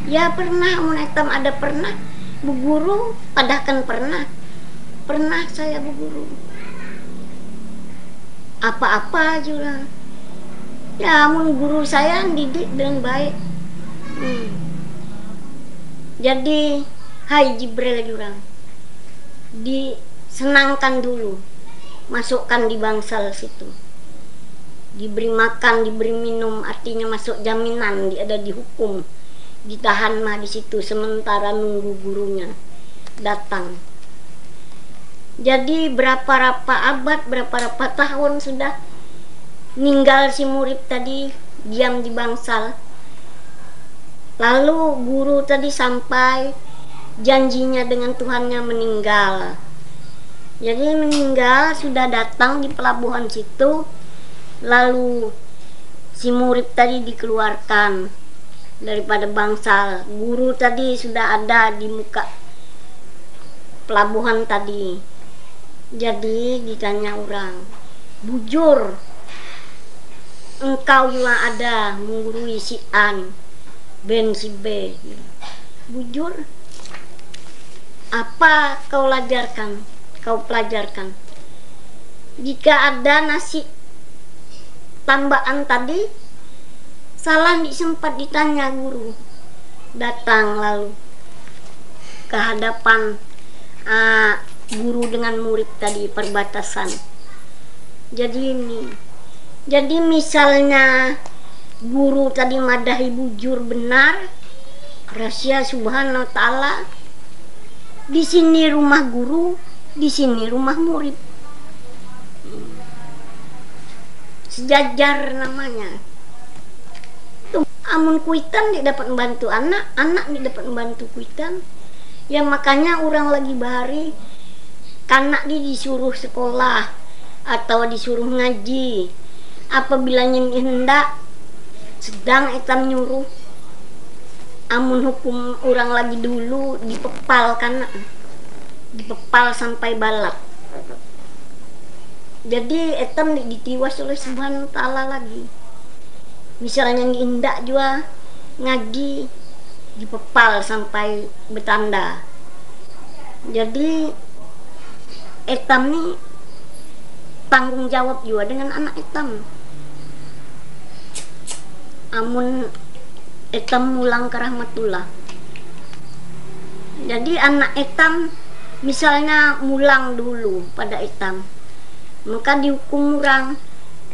Ya pernah, etam ada pernah berguru, padahkan pernah saya berguru. Apa-apa juga. Ya mun guru saya didik dengan baik. Jadi hai Jibril jurang, disenangkan dulu, masukkan di bangsal situ, diberi makan, diberi minum, artinya masuk jaminan dia ada dihukum, ditahan mah di situ sementara nunggu gurunya datang. Jadi berapa abad, berapa tahun sudah ninggal si murid tadi, diam di bangsal. Lalu guru tadi sampai janjinya dengan Tuhannya meninggal. Jadi meninggal, sudah datang di pelabuhan situ. Lalu si murid tadi dikeluarkan daripada bangsal. Guru tadi sudah ada di muka pelabuhan tadi. Jadi ditanya orang, bujur, engkau juga ada menggurui si An, ben si B. Bujur, apa kau pelajarkan? Jika ada nasi tambahan tadi, salah sempat ditanya guru. Datang lalu ke hadapan guru dengan murid tadi, perbatasan. Jadi misalnya guru tadi madahi bujur benar, rahasia subhanahu wa ta'ala, di sini rumah guru, di sini rumah murid, sejajar namanya. Tuh, amun kuitan dia dapat membantu anak dia dapat membantu kuitan. Ya makanya orang lagi bahari, kanak dia disuruh sekolah atau disuruh ngaji, apabila hendak sedang etam nyuruh, amun hukum orang lagi dulu dipepal dipepal sampai balak. Jadi etam ditiwas oleh subhanahu wa ta'ala lagi. Misalnya hendak juga ngaji dipepal sampai bertanda. Jadi etam nih tanggung jawab juga dengan anak etam. Amun etam mulang ke rahmatullah. Jadi anak etam misalnya mulang dulu pada etam, maka dihukum orang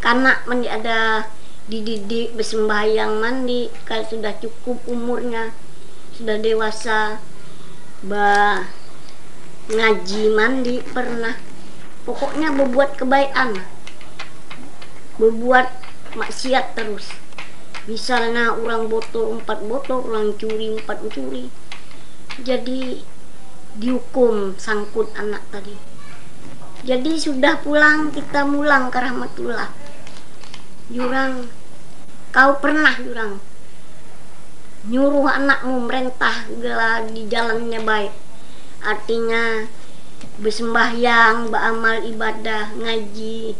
karena mandi ada dididik bersembahyang mandi kalau sudah cukup umurnya, sudah dewasa, ngaji mandi pernah, pokoknya berbuat kebaikan, berbuat maksiat terus. Misalnya orang botol 4 botol, orang curi 4 curi, jadi dihukum sangkut anak tadi. Jadi sudah pulang, kita mulang ke rahmatullah. Jurang, kau pernah jurang nyuruh anakmu merentah di jalannya baik, artinya bersembahyang, beramal ibadah, ngaji,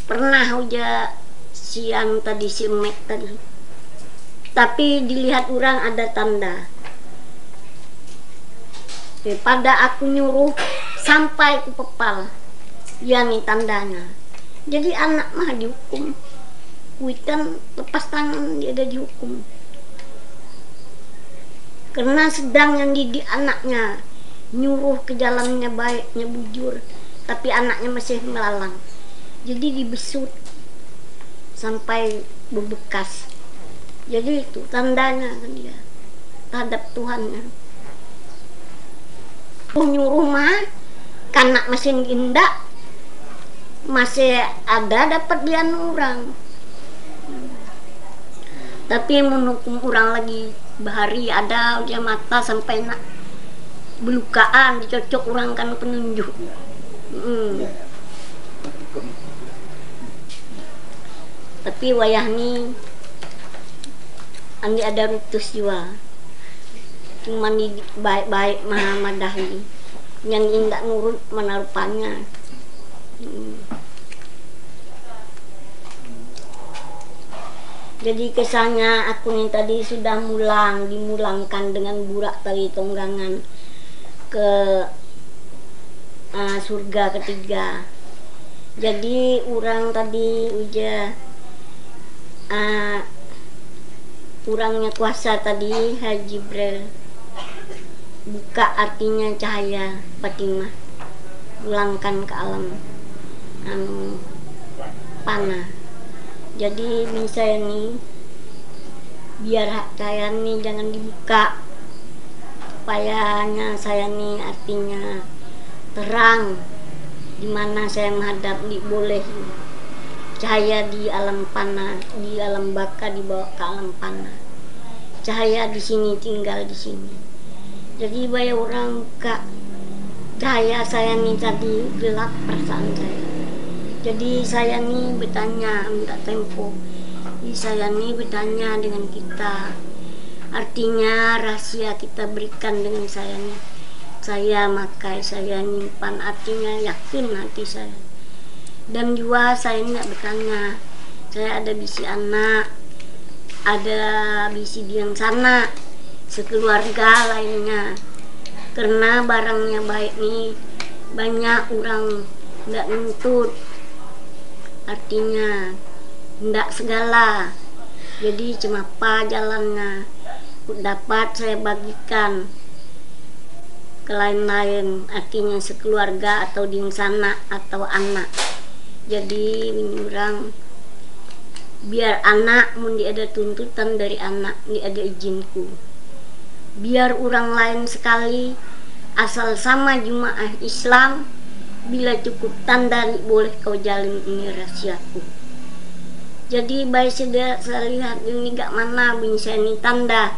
pernah uja siang tadi, si Mek tadi. Tapi dilihat orang ada tanda. Pada aku nyuruh sampai ke pepal, ya nih tandanya. Jadi anak mah dihukum. Kuitan lepas tangan dia ada dihukum. Karena sedang yang didik anaknya, nyuruh ke jalannya baiknya bujur, tapi anaknya masih melalang. Jadi dibesut sampai berbekas. Jadi itu tandanya kan dia terhadap Tuhannya. Nyuruh mah kanak masih indah, masih ada dapat dian orang. Tapi menhukum orang lagi bahari ada dia mata sampai nak belukaan, dicocok orang kan penunjuk. Tapi wayah ni andi ada rutus juga, cuma di baik-baik madahi, yang indak nurut mana rupanya. Jadi kesannya aku nih tadi sudah dimulangkan dengan burak tali tonggangan ke surga ketiga. Jadi orang tadi uja orangnya kuasa tadi Haji Jibril buka artinya cahaya Fatimah, pulangkan ke alam panah. Jadi saya nih biar hak saya nih jangan dibuka, supayanya saya nih artinya terang di mana saya menghadap, boleh cahaya di alam panah, di alam baka dibawa ke alam panah. Cahaya di sini, tinggal di sini. Jadi banyak orang buka cahaya saya nih tadi gelap perasaan saya. Jadi saya nih bertanya, minta tempo. Jadi saya nih bertanya dengan kita. Artinya rahasia kita berikan dengan saya nih. Saya makai, saya nyimpan, artinya yakin hati saya. Dan juga saya tidak bertanya. Saya ada bisi anak, ada bisi di yang sana, sekeluarga lainnya. Karena barangnya baik nih, banyak orang tidak nuntut, artinya tidak segala. Jadi cuma apa jalannya dapat saya bagikan ke lain-lain, artinya sekeluarga atau di sana atau anak. Jadi orang biar anak mun dia ada tuntutan dari anak, dia ada izinku. Biar orang lain sekali asal sama jemaah Islam, bila cukup tanda boleh kau jalin ini rahasiaku. Jadi baik saya lihat ini gak mana bin saya ini tanda.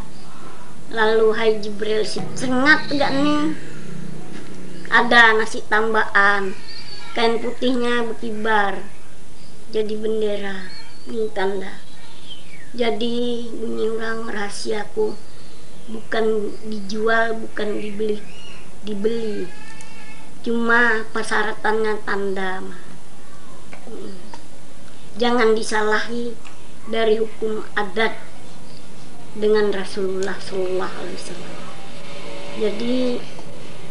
Lalu hai Jibril sengat gak nih, ada nasi tambahan, kain putihnya berkibar jadi bendera, ini tanda. Jadi bunyi orang rahasiaku bukan dijual, bukan dibeli, cuma persyaratannya tanda. Jangan disalahi dari hukum adat dengan Rasulullah SAW. Jadi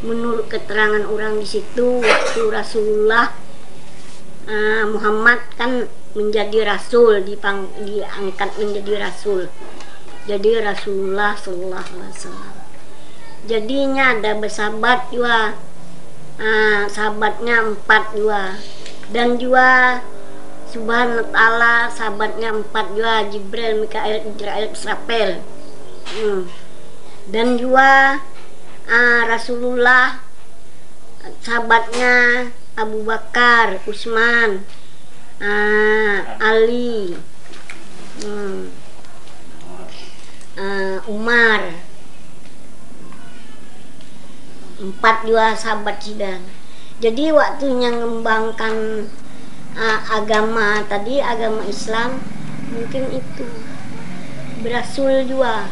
menurut keterangan orang di situ, waktu Rasulullah Muhammad kan menjadi rasul, diangkat menjadi rasul. Jadi Rasulullah SAW. Jadinya ada bersahabat juga, sahabatnya 4 juga, dan juga Subhanahu wa ta'ala sahabatnya 4 juga, Jibril, Mikail, Israel, Israfil. Dan juga Rasulullah sahabatnya Abu Bakar, Utsman, Ali, Umar. 4 juga sahabat sidang. Jadi waktunya ngembangkan agama tadi, agama Islam, mungkin itu berasul juga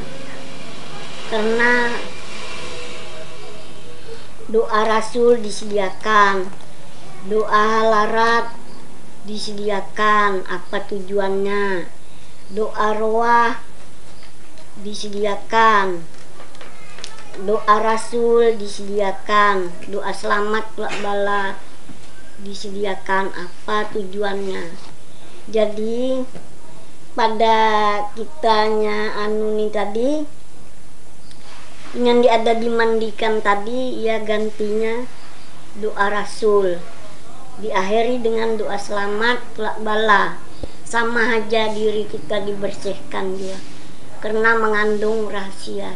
karena doa Rasul disediakan, doa larat disediakan, apa tujuannya, doa roah disediakan, doa Rasul disediakan, doa selamat bala disediakan, apa tujuannya. Jadi pada kitanya nih tadi yang ada dimandikan tadi, ya gantinya doa Rasul diakhiri dengan doa selamat bala, sama aja diri kita dibersihkan dia karena mengandung rahasia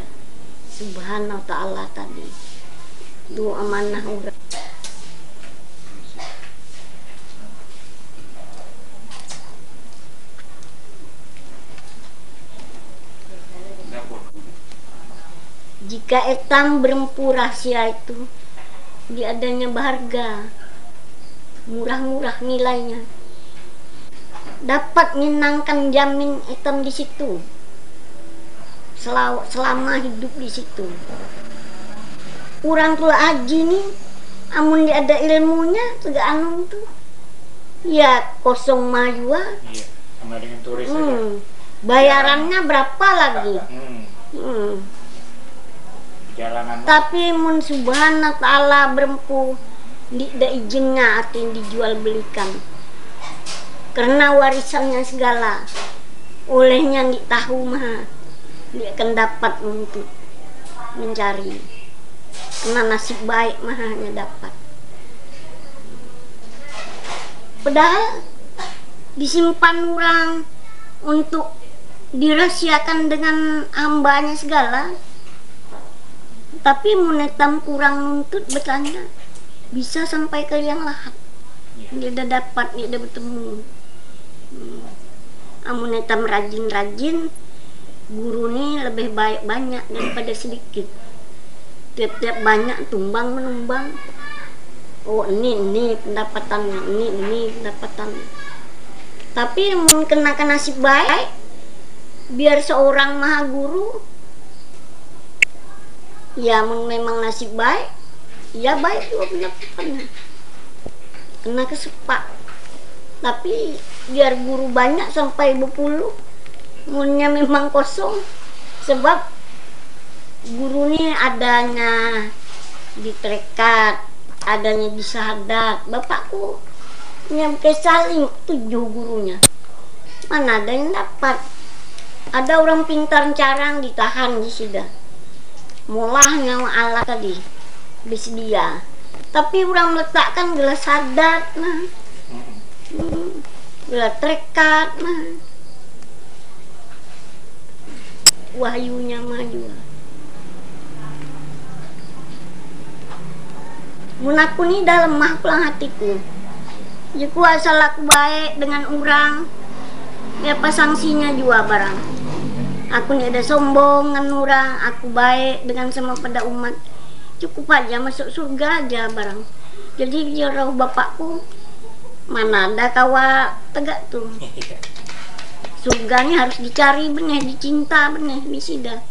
Subhanahu wa ta'ala tadi. Doa amanah urang. Jika etam berempu rahasia itu, dia adanya berharga, murah-murah nilainya, dapat menyenangkan, jamin etam di situ selama hidup di situ. Orang tua haji nih, amun dia ada ilmunya, tegak anu tuh, ya kosong mah juga. Iya, sama dengan turis bayarannya berapa lagi? Jalanan. Tapi mun Subhanahu wa ta'ala berempu tidak izinnya artinya dijual belikan karena warisannya segala, olehnya tahu mah dia akan dapat untuk mencari. kena nasib baik mah hanya dapat. Padahal disimpan orang untuk dirahasiakan dengan hambanya segala, tapi munetam kurang nuntut bertanya bisa sampai ke yang lahat. Dia dah dapat, dia dah bertemu. Munetam rajin-rajin, guru ni lebih baik banyak daripada sedikit. Tiap-tiap banyak tumbang menumbang. Oh ini pendapatannya, ini pendapatannya. Tapi mungkin kena nasib baik, biar seorang maha guru, ya memang nasib baik, ya baik juga pendapatannya. Kena kesepak. Tapi biar guru banyak sampai berpuluh, munnya memang kosong. Sebab guru ni adanya di Trekat, adanya di Sahadat. Bapakku nyampe saling 7 gurunya. Mana ada yang dapat? Ada orang pintar carang ditahan di sida. Mulahnya Allah tadi bersedia. Tapi orang meletakkan gelas Sahadat nah. Gelas Trekat nah. Wahyunya maju. Mun aku ni dah lemah pulang hatiku. Jiku asal aku baik dengan orang, ya apa sanksinya juga barang. Aku ni ada sombong dengan orang, aku baik dengan sama pada umat. Cukup aja masuk surga aja barang. Jadi dia roh bapakku, mana ada kawa tegak tu. Surga ni harus dicari benih, dicinta benih, bisida.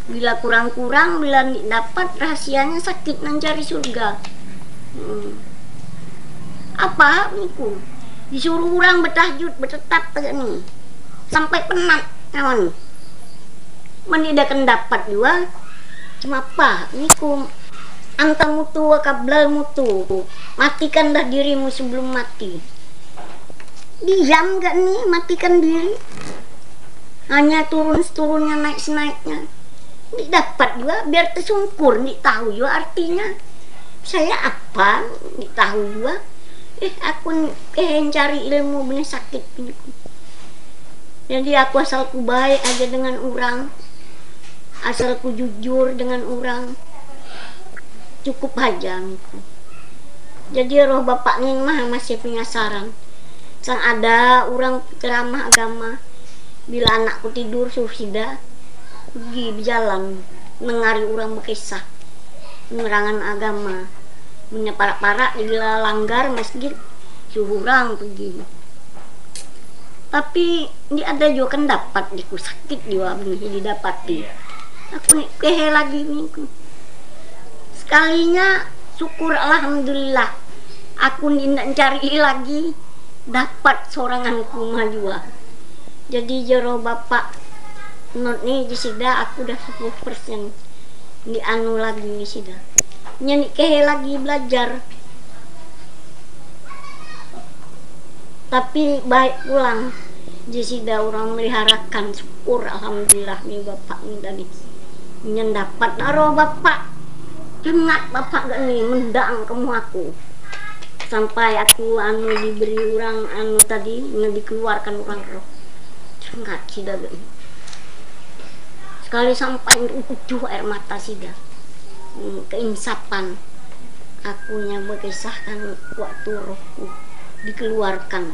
Bila kurang-kurang, bila dapat rahasianya sakit mencari surga. Apa niku? Disuruh orang bertahajud, bertetap tegak ni. Sampai penat kawan. Mendidakan dapat juga. Cuma apa? Niku anta mutu wa kablal mutu. Matikan dah dirimu sebelum mati. Diam gak nih matikan diri? Hanya turun-turunnya naik-naiknya. Ini dapat juga biar tersungkur, ini tahu juga artinya. Saya apa? Ini tahu juga. Aku cari ilmu benar sakit ini. Jadi aku asalku baik aja dengan orang, asalku jujur dengan orang, cukup aja. Jadi roh bapak ni mah masih punya saran. Sang ada orang ceramah agama, bila anakku tidur suruh sida pergi berjalan mengari orang berkisah penerangan agama, punya parak-parak bila langgar masjid suruh orang pergi. Tapi ini ada juga kan dapat diku sakit juga benih didapati. Aku ni kehe lagi ni sekalinya syukur alhamdulillah. Aku ni nak cari lagi dapat soranganku maju. Jadi jero bapak not ni di sida aku dah 10% di anu lagi di sida. Nyanyi kehe lagi belajar. Tapi baik pulang di sida orang meliharakan syukur alhamdulillah ni bapak ni tadi. Nyen dapat naro bapak. Cengat bapak gak ni mendang kamu aku. Sampai aku anu diberi orang anu tadi dikeluarkan orang roh. Cengat sida gak ni. Sekali sampai ujuh air mata sida. Keinsapan akunya berkisahkan waktu rohku dikeluarkan.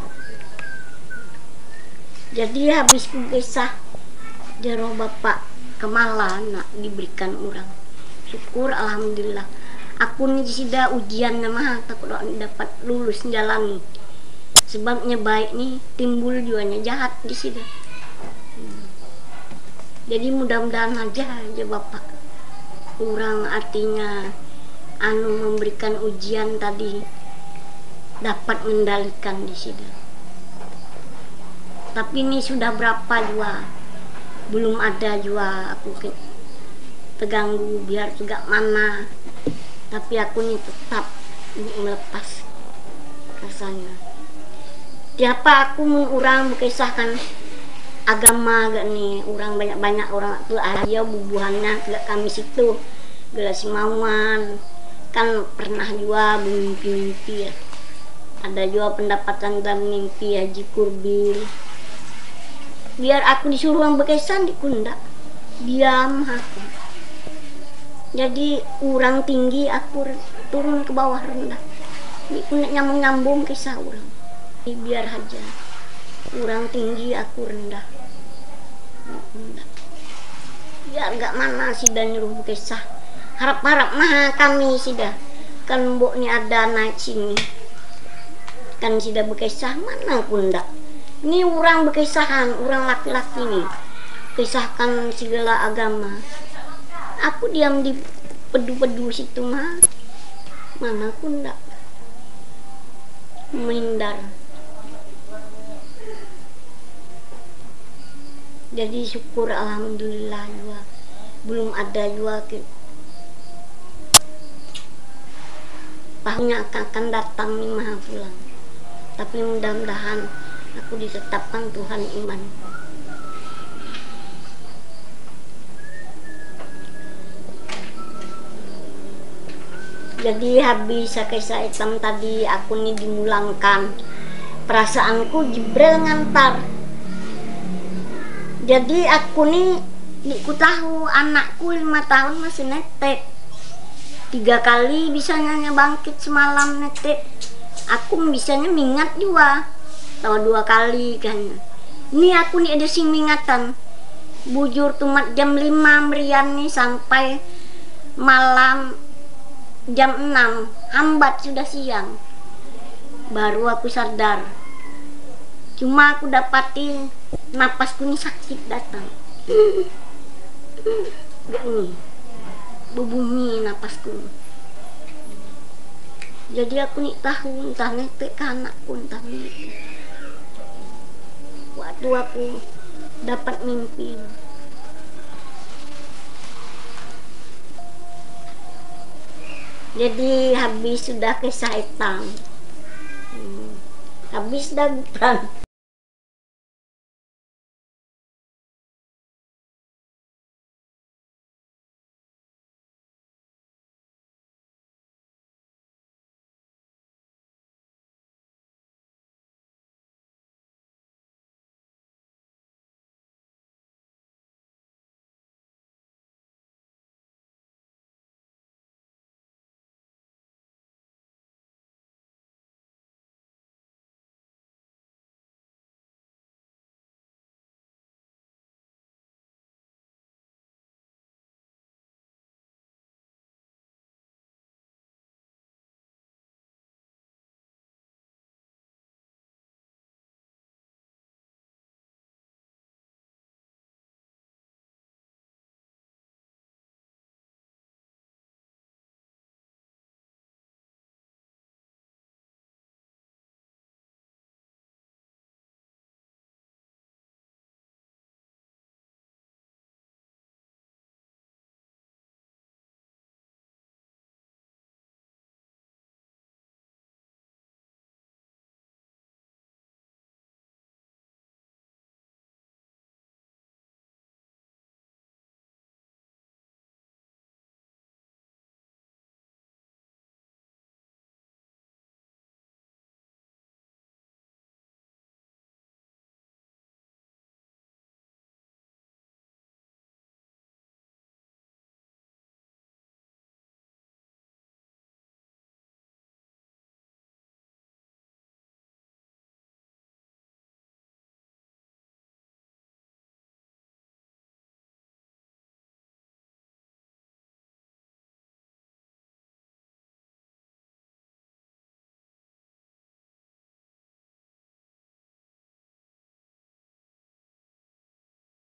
Jadi habis kisah jero bapak kemala nak diberikan orang. Syukur alhamdulillah. Aku ni sida ujian mah takut dapat lulus jalani. Sebabnya baik ni timbul juanya jahat di sida. Jadi mudah-mudahan aja bapak orang artinya anu memberikan ujian tadi dapat mengendalikan di sini. Tapi ini sudah berapa juga belum ada juga aku terganggu biar juga mana. Tapi aku ini tetap melepas rasanya. Siapa aku orang berkisahkan agama gak nih orang banyak-banyak orang tuh aja bubuhannya gak kami situ gelas mauan kan pernah juga bermimpi-mimpi ya. Ada juga pendapatan dalam mimpi Haji Kurbil. Biar aku disuruh bekesan dikundak, diam aku. Jadi orang tinggi aku turun ke bawah rendah. Dikundak nyambung-nyambung kisah orang. Biar aja orang tinggi aku rendah. Biar gak mana sida nyuruh kisah. Harap-harap mah kami sida. Kan mboknya ada naik sini. Kan sida bekisah mana kundak. Ini orang bekisahan, orang laki-laki nih. Kisahkan segala agama. Aku diam di pedu-pedu situ mah. Mana kundak. Menghindar. Jadi syukur alhamdulillah juga belum ada juga tahunnya akan datang nih maha pulang. Tapi mudah-mudahan aku ditetapkan Tuhan iman. Jadi habis kisah hitam tadi aku nih dimulangkan. Perasaanku Jibril ngantar. Jadi aku nih ku tahu anakku 5 tahun masih netek. 3 kali bisanya bangkit semalam netek. Aku bisanya mingat juga. Tahu 2 kali kan. Ini aku nih ada sing mingatan. Bujur tumat jam 5 merian nih sampai malam jam 6. Hambat sudah siang. Baru aku sadar. Cuma aku dapati napasku ini sakit datang. Gak nih, berbunyi napasku. Jadi aku nih tahu entah netek ke anakku entah nih. Waktu aku dapat mimpi. Jadi habis sudah kisah hitam. Habis dah bukan.